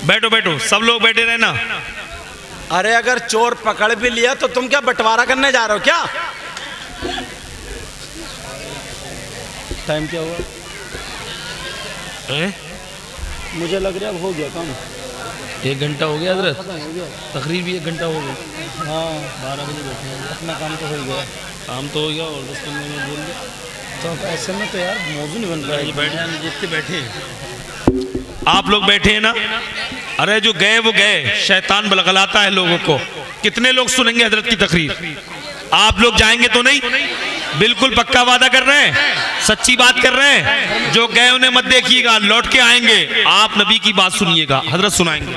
बैठो बैठो, सब लोग बैठे रहना। अरे अगर चोर पकड़ भी लिया तो तुम क्या बंटवारा करने जा रहे हो क्या? टाइम क्या हुआ? मुझे लग रहा है अब हो गया काम। 1 घंटा हो गया हजरत, तकरीब 1 घंटा हो गया। हाँ 12 बजे बैठे हैं, अपना काम तो हो गया। काम तो हो गया और 10-15 मिनट बोल दिया। तो ऐसे में तो यार मौजूद नहीं बन रहा है। बैठे जितने बैठे हैं। आप लोग बैठे हैं ना? अरे जो गए वो गए, शैतान बलगलाता है लोगों को। कितने लोग सुनेंगे हजरत की तकरीर? आप लोग जाएंगे तो नहीं? बिल्कुल पक्का वादा कर रहे हैं, सच्ची बात कर रहे हैं? जो गए उन्हें मत देखिएगा, लौट के आएंगे। आप नबी की बात सुनिएगा, हजरत सुनाएंगे।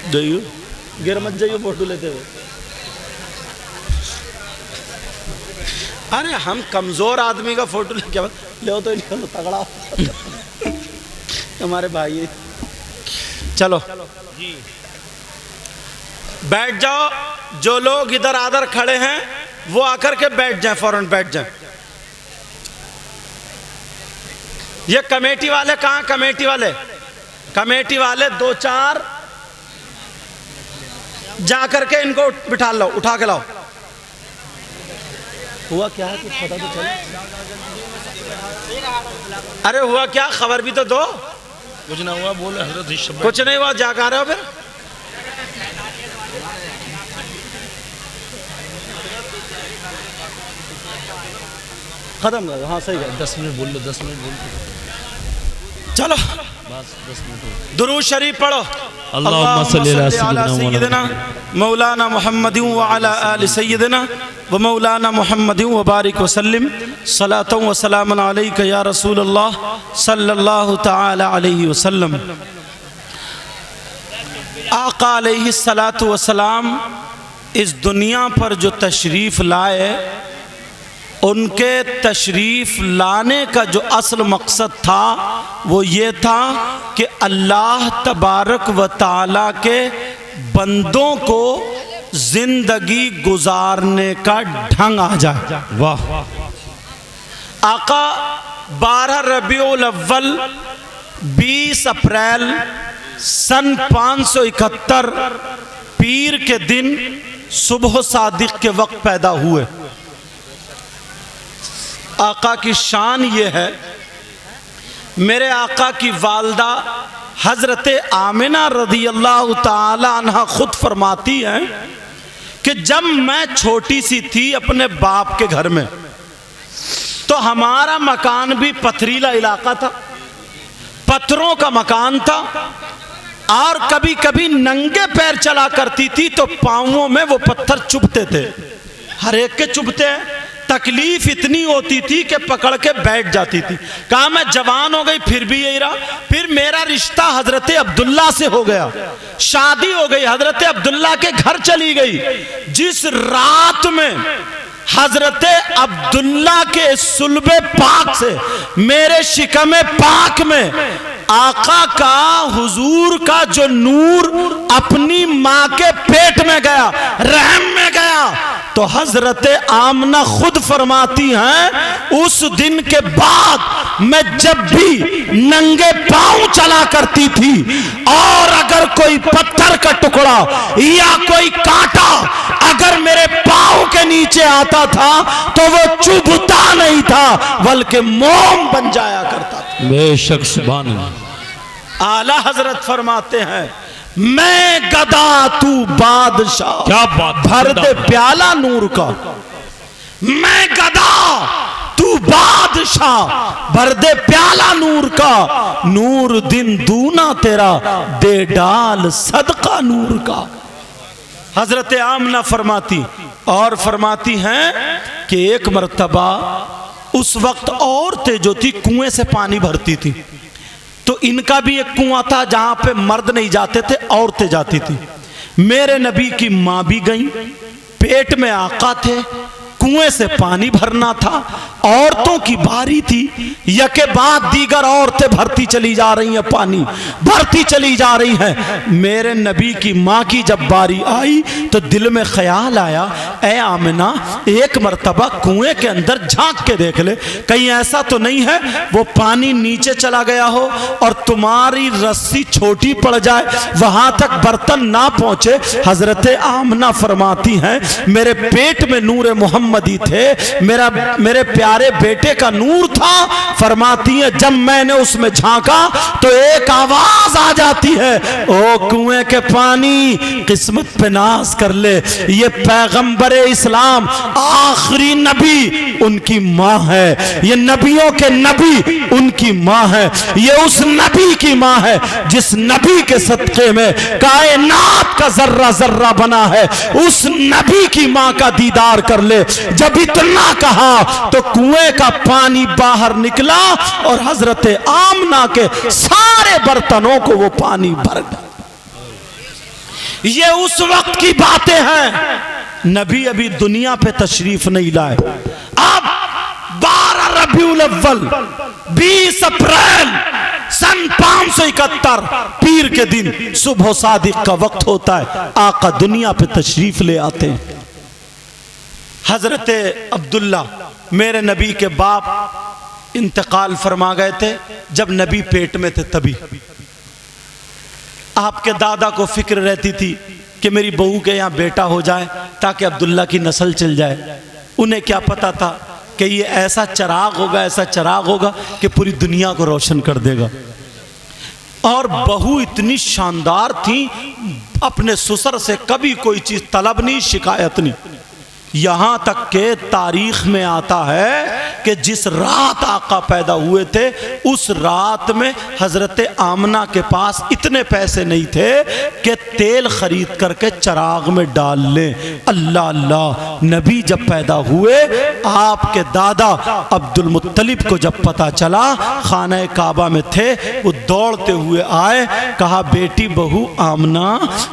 जाइयो, गिर मत जाइयो फोटो लेते हुए। अरे हम कमजोर आदमी का फोटो लेके ले तो निकलो तगड़ा। हमारे भाई चलो बैठ जाओ। जो लोग इधर आधर खड़े हैं वो आकर के बैठ जाएं, फौरन बैठ जाएं। ये कमेटी वाले कहाँ? कमेटी वाले, कमेटी वाले 2-4 जाकर के इनको बिठा लो, उठा के लाओ। हुआ क्या है कुछ पता तो चले। अरे हुआ क्या, खबर भी तो दो। कुछ ना हुआ बोले हजरत। कुछ नहीं हुआ, जा कर रहे हो फिर? खत्म कर। हाँ सही है, 10 मिनट बोल लो, 10 मिनट बोल लो। चलो बस 10 मिनट। दुरूद शरीफ पढ़ो। अल्लाहुम्मा सल्ली अला सय्यिदिना मौलाना मुहम्मद व अला आलि सय्यिदिना व मौलाना मुहम्मद व बारिक व सल्लिम सलातु व सलामन अलैका या रसूल अल्लाह सल्लल्लाहु तआला अलैहि वसल्लम। आका अलैहि सलातु व सलाम इस दुनिया पर जो तशरीफ़ लाए, उनके तशरीफ़ लाने का जो असल मकसद था वो ये था कि अल्लाह तबारक व ताला के बंदों को जिंदगी गुजारने का ढंग आ जाए। वाह। आका 12 रबीउल अव्वल 20 अप्रैल सन 571 पीर के दिन सुबह सादिक के वक्त पैदा हुए। आका की शान ये है, मेरे आका की वालदा हज़रत आमिना रज़ी अल्लाह ताला अन्हा खुद फरमाती हैं कि जब मैं छोटी सी थी अपने बाप के घर में, तो हमारा मकान भी पथरीला इलाका था, पत्थरों का मकान था, और कभी कभी नंगे पैर चला करती थी तो पाँवों में वो पत्थर चुभते थे। हर एक के चुभते हैं। तकलीफ इतनी होती थी कि पकड़ के बैठ जाती थी। कहा मैं जवान हो गई फिर भी यही रहा। फिर मेरा रिश्ता हजरत अब्दुल्ला से हो गया, शादी हो गई, हजरत अब्दुल्ला के घर चली गई। जिस रात में हजरत अब्दुल्ला के सुल्बे पाक से मेरे शिकमे पाक में आका का हुजूर का जो नूर अपनी माँ के पेट में गया, रहम में गया, तो हजरत आमना खुद फरमाती हैं उस दिन के बाद मैं जब भी नंगे पांव चला करती थी और अगर कोई पत्थर का टुकड़ा या कोई कांटा अगर मेरे पांव के नीचे आता था तो वो चुभता नहीं था बल्कि मोम बन जाया करता था। बेशक सुभान अल्लाह। आला हजरत फरमाते हैं मैं गदा तू बादशाह, क्या बात, भर दे प्याला नूर का। मैं गदा तू बादशाह, भर दे प्याला नूर का। नूर दिन दूना तेरा, दे डाल सदका नूर का। हजरत आमना फरमाती और फरमाती हैं कि एक मर्तबा उस वक्त औरतें जो थी कुएं से पानी भरती थी, तो इनका भी एक कुआं था जहां पे मर्द नहीं जाते थे, औरतें जाती थी। मेरे नबी की मां भी गई, पेट में आका थे, कुएं से पानी भरना था, औरतों की बारी थी। यके बाद दीगर औरतें भरती चली जा रही हैं, पानी भरती चली जा रही हैं। मेरे नबी की माँ की जब बारी आई तो दिल में ख्याल आया, ए आमिना एक मर्तबा कुएं के अंदर झांक के देख ले, कहीं ऐसा तो नहीं है वो पानी नीचे चला गया हो और तुम्हारी रस्सी छोटी पड़ जाए, वहां तक बर्तन ना पहुंचे। हजरत आमना फरमाती हैं मेरे पेट में नूर मोहम्मदी थे, मेरे प्यारे बेटे का नूर था। फरमाती है जब मैंने उसमें झांका तो एक आवाज आ जाती है, ओ कुएं के पानी किस्मत पे नाज कर ले, ये पैगंबरे इस्लाम आखिरी नबी उनकी मां है, ये नबियों के नबी उनकी मां है, ये उस नबी की मां है जिस नबी के सदके में कायनात का जर्रा जर्रा बना है। उस नबी की मां का दीदार कर ले। जब इतना कहा तो कुएं का पानी बाहर निकला और हजरत आमना के सारे बर्तनों को वो पानी भर गया। ये उस वक्त की बातें हैं, नबी अभी दुनिया पे तशरीफ नहीं लाए। अब 12 रबीउल अव्वल 20 अप्रैल सन 571 पीर के दिन सुबह सादिक का वक्त होता है, आका दुनिया पे तशरीफ ले आते हैं। हजरत अब्दुल्ला मेरे नबी के बाप इंतकाल फरमा गए थे जब नबी पेट में थे। तभी आपके दादा को फिक्र रहती थी कि मेरी बहू के यहाँ बेटा हो जाए ताकि अब्दुल्ला की नस्ल चल जाए। उन्हें क्या पता था कि ये ऐसा चिराग होगा, ऐसा चिराग होगा कि पूरी दुनिया को रोशन कर देगा। और बहू इतनी शानदार थी, अपने ससुर से कभी कोई चीज तलब नहीं, शिकायत नहीं। यहां तक के तारीख में आता है कि जिस रात आका पैदा हुए थे उस रात में हजरत आमना के पास इतने पैसे नहीं थे कि तेल खरीद करके चिराग में डाल लें। अल्लाह अल्लाह, नबी जब पैदा हुए आपके दादा अब्दुल मुत्तलिब को जब पता चला, खाना काबा में थे, वो दौड़ते हुए आए, कहा बेटी बहू आमना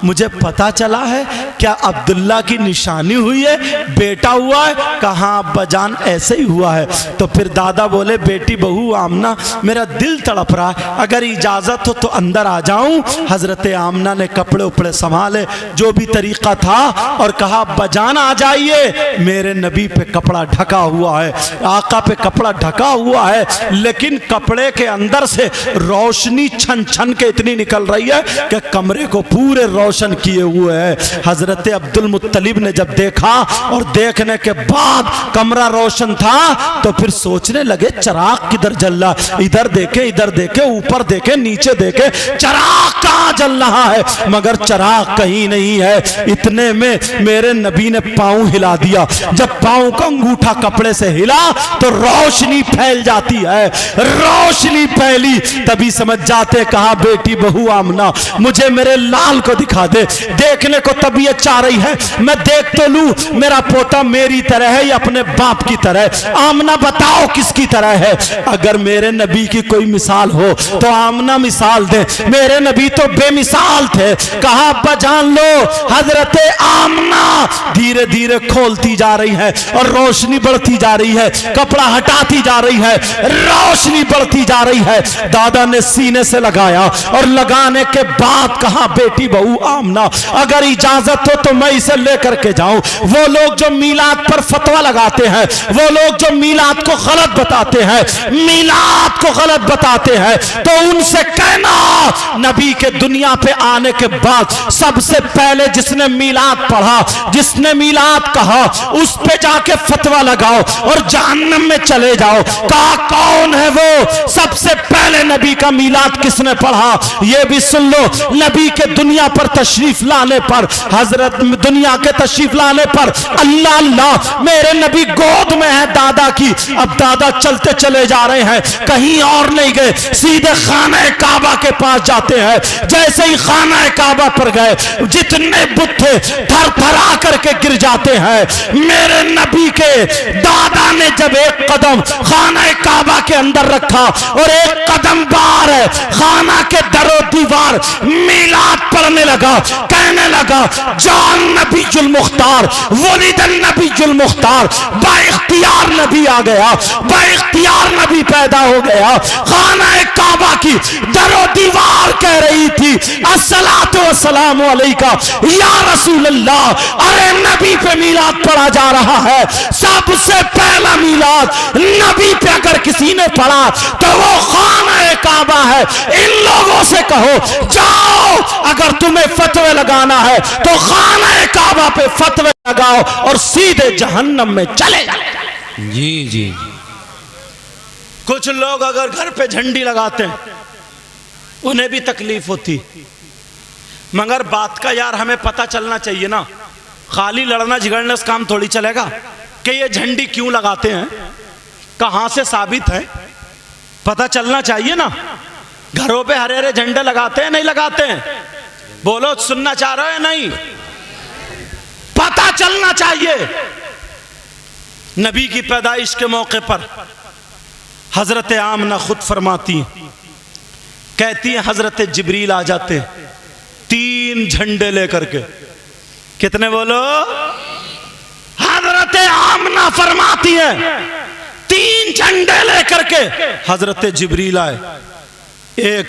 मुझे पता चला है, क्या अब्दुल्ला की निशानी हुई है, बेटा हुआ है? कहा बजान ऐसे ही हुआ है। तो फिर दादा बोले बेटी बहू आमना मेरा दिल तड़प रहा है, अगर इजाजत हो तो अंदर आ जाऊं। हजरत आमना ने कपड़े उपड़े संभाले, जो भी तरीका था, और कहा बजान आ जाइए, मेरे नबी पे कपड़ा ढका हुआ है, आका पे कपड़ा ढका हुआ है, लेकिन कपड़े के अंदर से रोशनी छन छन के इतनी निकल रही है कि कमरे को पूरे रोशन किए हुए है। हजरत अब्दुल मुत्तलिब ने जब देखा और देखने के बाद कमरा रोशन था तो फिर सोचने लगे चिराग किधर जल रहा, इधर देखे इधर देखे, ऊपर देखे नीचे देखे, चिराग कहां जल रहा है, मगर चिराग कहीं नहीं है। इतने में मेरे नबी ने पांव हिला दिया। जब पांव का अंगूठा कपड़े से हिला तो रोशनी फैल जाती है। रोशनी फैली तभी समझ जाते, कहा बेटी बहू आमना मुझे मेरे लाल को दिखा दे, देखने को तबीयत चाह रही है, मैं देख तो लूं मेरा पोता मेरी तरह है या अपने बाप की तरह। आमना बताओ किसकी तरह है? अगर मेरे नबी की कोई मिसाल हो तो आमना मिसाल दे, मेरे नबी तो बेमिसाल थे। कहा अब्बा जान लो, हजरत आमना धीरे धीरे खोलती जा रही है और रोशनी बढ़ती जा रही है, कपड़ा हटाती जा रही है, रोशनी बढ़ती जा रही है। दादा ने सीने से लगाया और लगाने के बाद कहा बेटी बहू आमना अगर इजाजत हो तो मैं इसे लेकर के जाऊं। वो लोग जो मीलाद पर फतवा लगाते हैं, वो लोग जो मीलाद को गलत बताते हैं, मीलाद को गलत बताते हैं, तो उनसे कहना नबी के दुनिया पे आने के बाद सबसे पहले जिसने मीलाद पढ़ा, जिसने मीलाद कहा, उस पे जाके फतवा लगाओ और जहन्नम में चले जाओ। कहा कौन है वो? सबसे पहले पहले नबी का मीलाद किसने पढ़ा? ये भी सुन लो, नबी के दुनिया पर तशरीफ लाने पर, हजरत दुनिया के तशरीफ लाने पर अल्लाह अल्लाह मेरे नबी गोद में है दादा की। अब दादा चलते चले जा रहे हैं, कहीं और नहीं गए, सीधे खाना काबा के पास जाते हैं। जैसे ही खाना काबा पर गए, जितने बुत थे थर थरा करके गिर जाते हैं। मेरे नबी के दादा ने जब एक कदम खाना काबा के अंदर रखा और एक कदम बाहर है, खाना के दरो दीवार मीलाद पढ़ने लगा, कहने लगा जान नबी जुल मुख्तार, वलीदन नबी जुल मुख्तार, बाइख्तियार नबी आ गया, बाइख्तियार नबी पैदा हो गया। खाना काबा की दरो दीवार कह रही थी अस्सलातु वस्सलामु अलैका या रसूल अल्लाह। अरे नबी पे मीलाद पढ़ा जा रहा है। सबसे पहला मीलाद नबी पे अगर किसी ने पढ़ा तो वो खाना काबा है। इन लोगों से कहो जाओ, अगर तुम्हें फतवे लगाना है तो खाना काबा पे फतवे लगाओ और सीधे जहन्नम में चले जाओ। जी जी। कुछ लोग अगर घर पे झंडी लगाते हैं उन्हें भी तकलीफ होती, मगर बात का यार हमें पता चलना चाहिए ना। खाली लड़ना झगड़ने से काम थोड़ी चलेगा कि ये झंडी क्यों लगाते हैं, कहां से साबित है, पता चलना चाहिए ना। घरों पे हरे हरे झंडे लगाते हैं नहीं लगाते हैं? बोलो, सुनना चाह रहे हैं? नहीं, पता चलना चाहिए। नबी की पैदाइश के मौके पर हजरत आमना खुद फरमाती हैं, कहती हैं हजरत जिब्रील आ जाते हैं 3 झंडे लेकर के। कितने बोलो? हजरत आमना फरमाती हैं 3 झंडे लेकर के हजरत जिब्रील आए, एक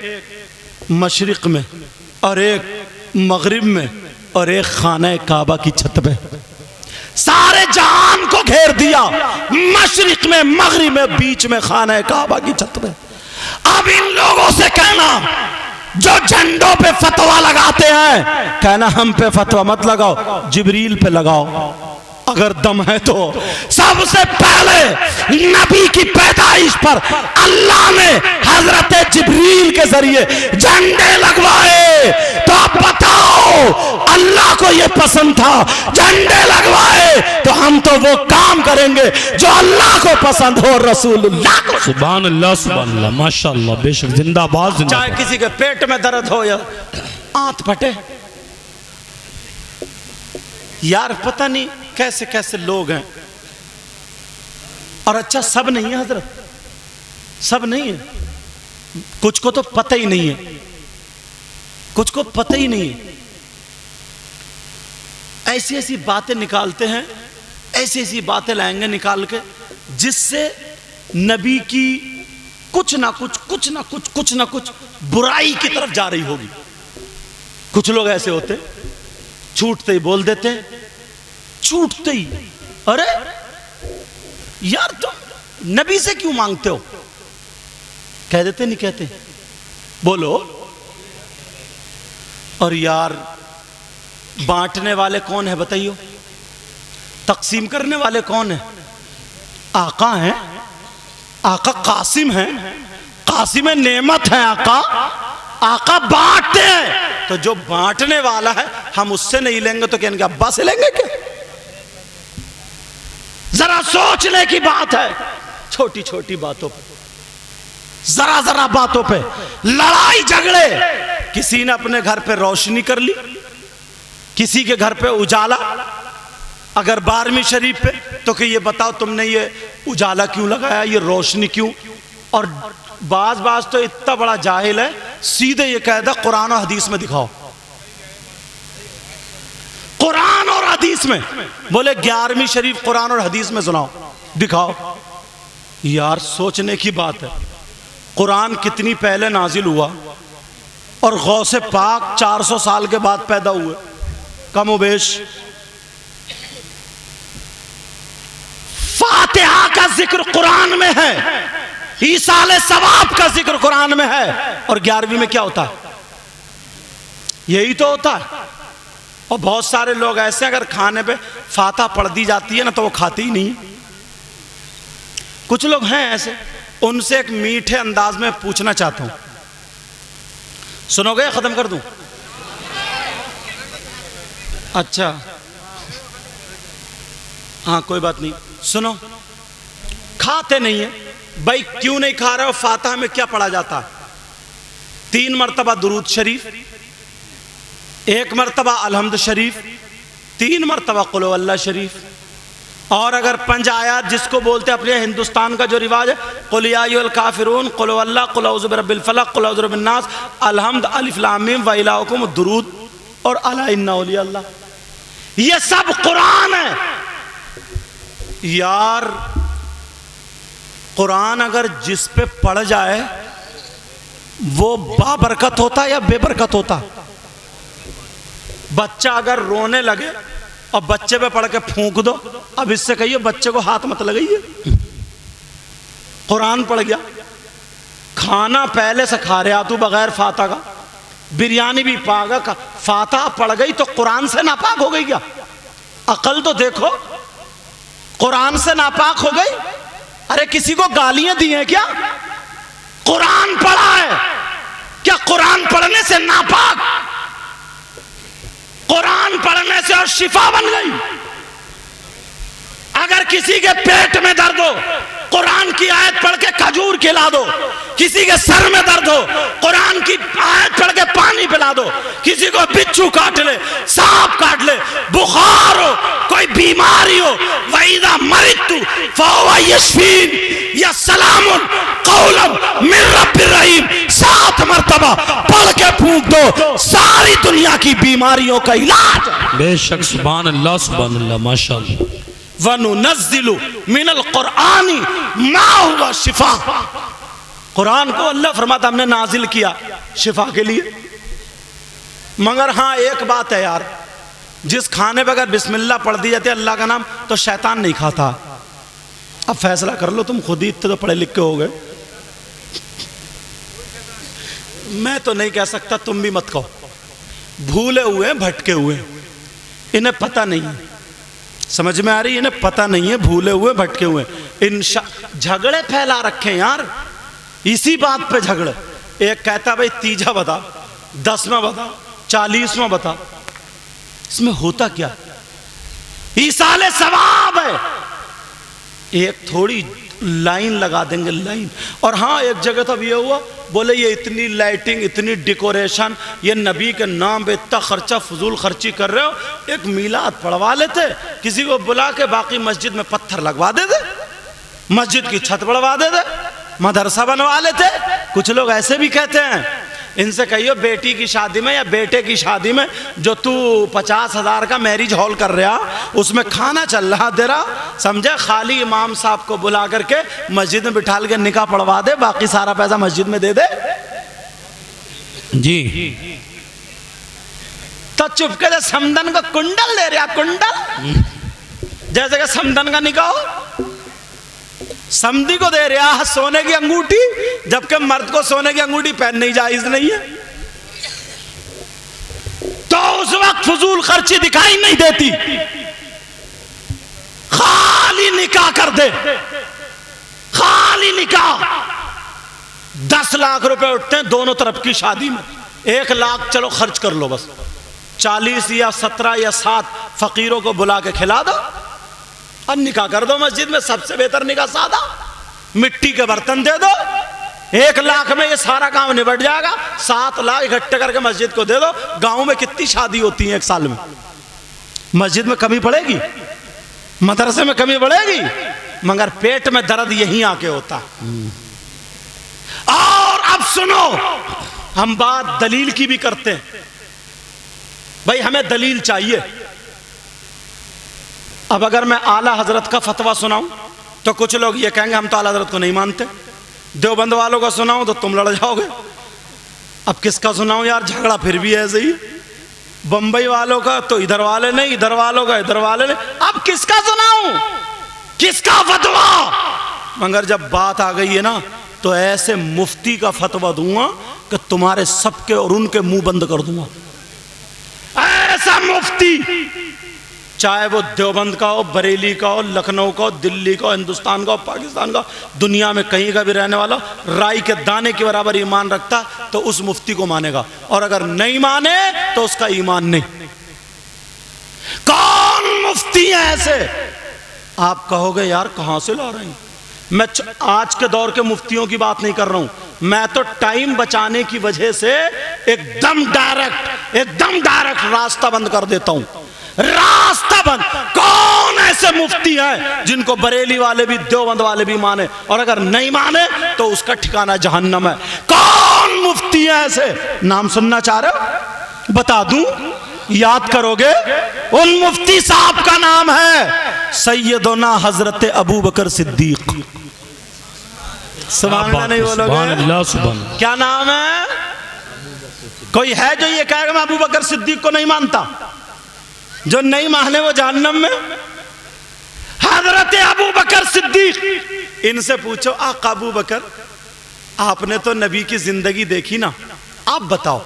मशरिक में और एक मगरिब में और एक खाना काबा की छत पे। सारे जहान को घेर दिया, मशरिक में, मगरिब में, बीच में खाना काबा की छत पे। अब इन लोगों से कहना जो झंडों पे फतवा लगाते हैं, कहना हम पे फतवा मत लगाओ, जिब्रील पे लगाओ अगर दम है तो। सबसे पहले नबी की पैदाइश पर अल्लाह ने हजरत जिब्रील के जरिए झंडे लगवाए। तो आप बताओ, अल्लाह को यह पसंद था, झंडे लगवाए तो हम तो वो काम करेंगे जो अल्लाह को पसंद हो, रसूलुल्लाह को। सुभान अल्लाह, सुभान अल्लाह, माशाअल्लाह, बेशक, जिंदाबाद जिंदाबाद। चाहे किसी के पेट में दर्द हो या आंत फटे, यार पता नहीं कैसे कैसे लोग हैं। और अच्छा, सब नहीं है हजरत, सब नहीं है, कुछ को तो पता ही नहीं है, कुछ को पता ही नहीं है। ऐसी ऐसी बातें निकालते हैं, ऐसी ऐसी बातें लाएंगे निकाल के, जिससे नबी की कुछ ना कुछ बुराई की तरफ जा रही होगी। कुछ लोग ऐसे होते, छूटते ही बोल देते, छूटते ही, अरे यार तुम नबी से क्यों मांगते हो, कह देते नहीं कहते, बोलो। और यार बांटने वाले कौन है बताइयो, तकसीम करने वाले कौन है? आका हैं, आका कासिम हैं, कासिम नेमत है आका, आका बांटते हैं। तो जो बांटने वाला है हम उससे नहीं लेंगे तो क्या इनके अब्बा से लेंगे क्या? जरा सोचने की बात है। छोटी छोटी बातों पे, जरा जरा बातों पे लड़ाई झगड़े। किसी ने अपने घर पे रोशनी कर ली, किसी के घर पे उजाला। अगर 12वीं शरीफ पे तो कि ये बताओ तुमने ये उजाला क्यों लगाया, ये रोशनी क्यों? और बाज तो इतना बड़ा जाहिल है, सीधे ये कहता कुरान और हदीस में दिखाओ, कुरान और हदीस में। बोले 11वीं शरीफ कुरान और हदीस में सुनाओ, दिखाओ। यार सोचने की बात है, कुरान कितनी पहले नाजिल हुआ और गौसे पाक 400 साल के बाद पैदा हुए, कमोबेश। फातिहा का जिक्र कुरान में है, ईसाले सवाब का जिक्र कुरान में है, और 11वीं में क्या होता है? यही तो होता है। और बहुत सारे लोग ऐसे, अगर खाने पे फातिहा पढ़ दी जाती है ना तो वो खाते ही नहीं। कुछ लोग हैं ऐसे, उनसे एक मीठे अंदाज में पूछना चाहता हूं, सुनोगे? खत्म कर दूं? अच्छा हाँ कोई बात नहीं, सुनो। खाते नहीं है भाई, क्यों नहीं खा रहे हो? फातिहा में क्या पढ़ा जाता है? 3 मरतबा दुरूद शरीफ, 1 मरतबा अलहम्द शरीफ, 3 मरतबा कुल हुवल्लाह शरीफ, और अगर 5 आयात जिसको बोलते हैं अपने हिंदुस्तान का जो रिवाज है, कुल या अय्युहल काफिरून, कुल हुवल्लाह, कुल औज़ु बिरब्बिल फलक, कुल औज़ु बिरब्बिन नास, अलहम्द, अलिफ लाम मीम, व इलाहुकुम दुरूद और अला इन्ना औलिया अल्लाह। ये सब कुरान है यार। कुरान अगर जिस पे पढ़ जाए वो बाबरकत होता या बेबरकत होता? बच्चा अगर रोने लगे और बच्चे पे पढ़ के फूंक दो, अब इससे कहिए बच्चे को हाथ मत लगाइए, कुरान पढ़ गया। खाना पहले से खा रहा तू बगैर फातिहा का, बिरयानी भी पागा का, फातिहा पढ़ गई तो कुरान से नापाक हो गई क्या? अकल तो देखो, कुरान से नापाक हो गई? अरे किसी को गालियां दी हैं क्या? कुरान पढ़ा है क्या? कुरान पढ़ने से नापाक? कुरान पढ़ने से और शिफा बन गई। अगर किसी के पेट में दर्द हो, कुरान की आयत पढ़ के खजूर खिला दो। किसी के सर में दर्द हो, कुरान की आयत पढ़ के पानी पिला दो। किसी को बिच्छू काट ले, सांप काट ले, बुखार हो, कोई बीमारी हो, वईदा मरितु फहुवा यशफीन या सलामुन कौलन मिन रब्बिर रहीम 7 मरतबा पढ़ के फूंक दो, सारी दुनिया की बीमारियों का इलाज। बेशक, सुभान अल्लाह, माशाअल्लाह। वनुनज़्ज़िलु मिनल कुरआनी मा हुवा शिफा। कुरान को अल्लाह फरमाता हमने नाजिल किया शिफा के लिए। मगर हाँ एक बात है यार, जिस खाने पर अगर बिस्मिल्लाह पढ़ दी जाती है अल्लाह का नाम, तो शैतान नहीं खाता। अब फैसला कर लो तुम खुद ही, इतने तो पढ़े लिखे हो गए। मैं तो नहीं कह सकता, तुम भी मत कहो। भूले हुए भटके हुए, इन्हें पता नहीं है, समझ में आ रही? इन्हें पता नहीं है, भूले हुए भटके हुए। झगड़े फैला रखे यार, इसी बात पे झगड़े। एक कहता भाई तीजा बता, 10वां बता, 40वां बता। इसमें होता क्या? ईसाले सवाब है। एक थोड़ी लाइन लगा देंगे, लाइन। और हाँ एक जगह तो ये हुआ, बोले ये इतनी लाइटिंग, इतनी डेकोरेशन, ये नबी के नाम पे इतना खर्चा, फजूल खर्ची कर रहे हो, एक मीलाद पढ़वा लेते, किसी को बुला के बाकी मस्जिद में पत्थर लगवा देते, मस्जिद की छत बढ़वा देते, मदरसा बनवा लेते। कुछ लोग ऐसे भी कहते हैं। इनसे कहियो बेटी की शादी में या बेटे की शादी में जो तू 50,000 का मैरिज हॉल कर रहा, उसमें खाना चल रहा तेरा, समझे, खाली इमाम साहब को बुला करके मस्जिद में बिठा के निकाह पढ़वा दे, बाकी सारा पैसा मस्जिद में दे दे जी। तो चुपके से समदन को कुंडल दे रहा, कुंडल, जैसे कि समदन का निकाह हो। समधी को दे रहा सोने की अंगूठी, जबकि मर्द को सोने की अंगूठी पहननी जायज नहीं है। तो उस वक्त फजूल खर्ची दिखाई नहीं देती, खाली निकाह कर दे, खाली निकाह। 10 लाख रुपए उठते हैं दोनों तरफ की शादी में, 1 लाख चलो खर्च कर लो, बस 40 या 17 या 7 फकीरों को बुला के खिला दो और निकाह कर दो मस्जिद में। सबसे बेहतर निकाह सादा, मिट्टी के बर्तन दे दो, 1 लाख में ये सारा काम निबट जाएगा। 7 लाख इकट्ठे करके मस्जिद को दे दो। गांव में कितनी शादी होती है 1 साल में? मस्जिद में कमी पड़ेगी, मदरसे में कमी पड़ेगी, मगर पेट में दर्द यहीं आके होता। और अब सुनो, हम बात दलील की भी करते हैं। भाई हमें दलील चाहिए। अब अगर मैं आला हजरत का फतवा सुनाऊं तो कुछ लोग ये कहेंगे हम तो आला हजरत को नहीं मानते। देवबंद वालों का सुनाऊं तो तुम लड़ जाओगे। अब किसका सुनाऊं यार, झगड़ा फिर भी ऐसे ही। बंबई वालों का तो इधर वाले नहीं, इधर वालों का इधर वाले नहीं। अब किसका सुनाऊं, किसका फतवा? मगर जब बात आ गई है ना, तो ऐसे मुफ्ती का फतवा दूंगा कि तुम्हारे सबके और उनके मुंह बंद कर दूंगा। ऐसा मुफ्ती चाहे वो देवबंद का हो, बरेली का हो, लखनऊ का हो, दिल्ली का हो, हिंदुस्तान का हो, पाकिस्तान का, दुनिया में कहीं का भी रहने वाला राई के दाने के बराबर ईमान रखता तो उस मुफ्ती को मानेगा, और अगर नहीं माने तो उसका ईमान नहीं। कौन मुफ्ती है ऐसे? आप कहोगे यार कहां से ला रहे हैं? मैं आज के दौर के मुफ्तियों की बात नहीं कर रहा हूं, मैं तो टाइम बचाने की वजह से एकदम डायरेक्ट रास्ता बंद कर देता हूं। रास्ता बंद। कौन ऐसे मुफ्ती है जिनको बरेली वाले भी देवबंद वाले भी माने, और अगर नहीं माने तो उसका ठिकाना जहन्नम है? कौन मुफ्ती है ऐसे? नाम सुनना चाह रहे हो? बता दूं, याद करोगे? उन मुफ्ती साहब का नाम है सैयदना हजरत अबू बकर सिद्दीक। सुभान अल्लाह नहीं बोलोगे? क्या नाम है? कोई है जो ये कहेगा मैं अबू बकर सिद्दीक को नहीं मानता? जो नहीं माने वो जहन्नम में। हजरत अबू बकर सिद्दीक, इनसे पूछो आका अबू बकर, आपने तो नबी की जिंदगी देखी ना, आप बताओ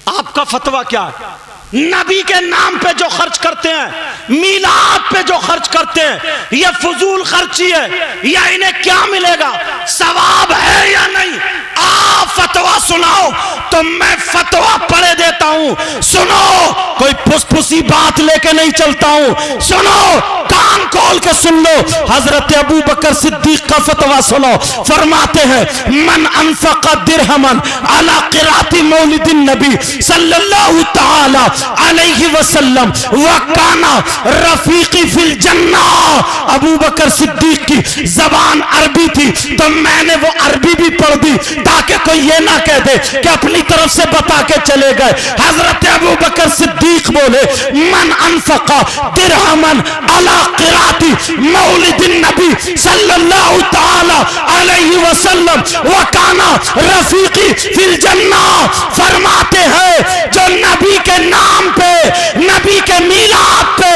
आपका फतवा क्या है? नबी के नाम पे जो खर्च करते हैं, मीलाद पे जो खर्च करते हैं, ये फजूल खर्ची है या इन्हें क्या मिलेगा? सवाब है या नहीं? आप फतवा सुनाओ तो मैं फतवा पढ़े देता हूं। सुनो, कोई फुसफुसी बात लेके नहीं चलता हूं। सुनो, कान खोल के सुन लो। हजरत अबू बकर सिद्दीक का फतवा सुनो। फरमाते हैं मन अनफक़ दिरहमन अला क़िराती मौलिदिन नबी सल्लल्लाहु तआला अलैहि वसल्लम व काना रफीकी फिल जन्ना। अबू बकर सिद्दीक की जबान अरबी थी तो मैंने वो अरबी भी पढ़ दी ताकि कोई ये ना कह दे कि अपनी तरफ से बता के चले गए। हजरत अबू बकर सिद्दीक बोले मन अनफक़ दिरहमन अला क़िराती मौलिदिन नबी सल्लल्लाहु तआला अलैहि वसल्लम व काना रफीकी फिल जन्ना। फरमाते हैं जो नबी के नाम पे, नबी के मीलाद पे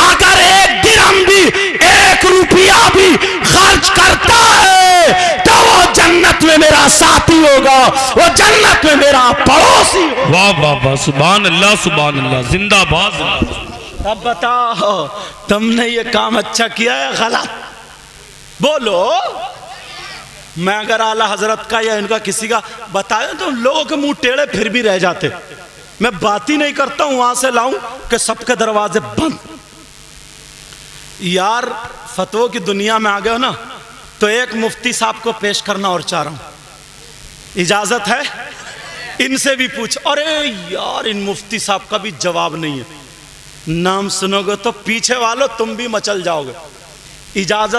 अगर एक दिरहम भी, एक रुपया भी खर्च करता है तो वो जन्नत में मेरा साथी होगा, वो जन्नत में मेरा पड़ोसी होगा। वाह वाह वाह, सुभान अल्लाह सुभान अल्लाह, जिंदाबाद। अब बताओ तुमने ये काम अच्छा किया है गलत? बोलो। मैं अगर आला हजरत का या इनका किसी का बताया तो लोगों के मुंह टेढ़े फिर भी रह जाते। मैं बात ही नहीं करता हूं वहां से लाऊं कि सबके दरवाजे बंद। यार फतवों की दुनिया में आ गए हो ना, तो एक मुफ्ती साहब को पेश करना और चाह रहा हूं, इजाजत है? इनसे भी पूछ। अरे यार इन मुफ्ती साहब का भी जवाब नहीं है। नाम सुनोगे तो पीछे वालों तुम भी मचल जाओगे। इजाजत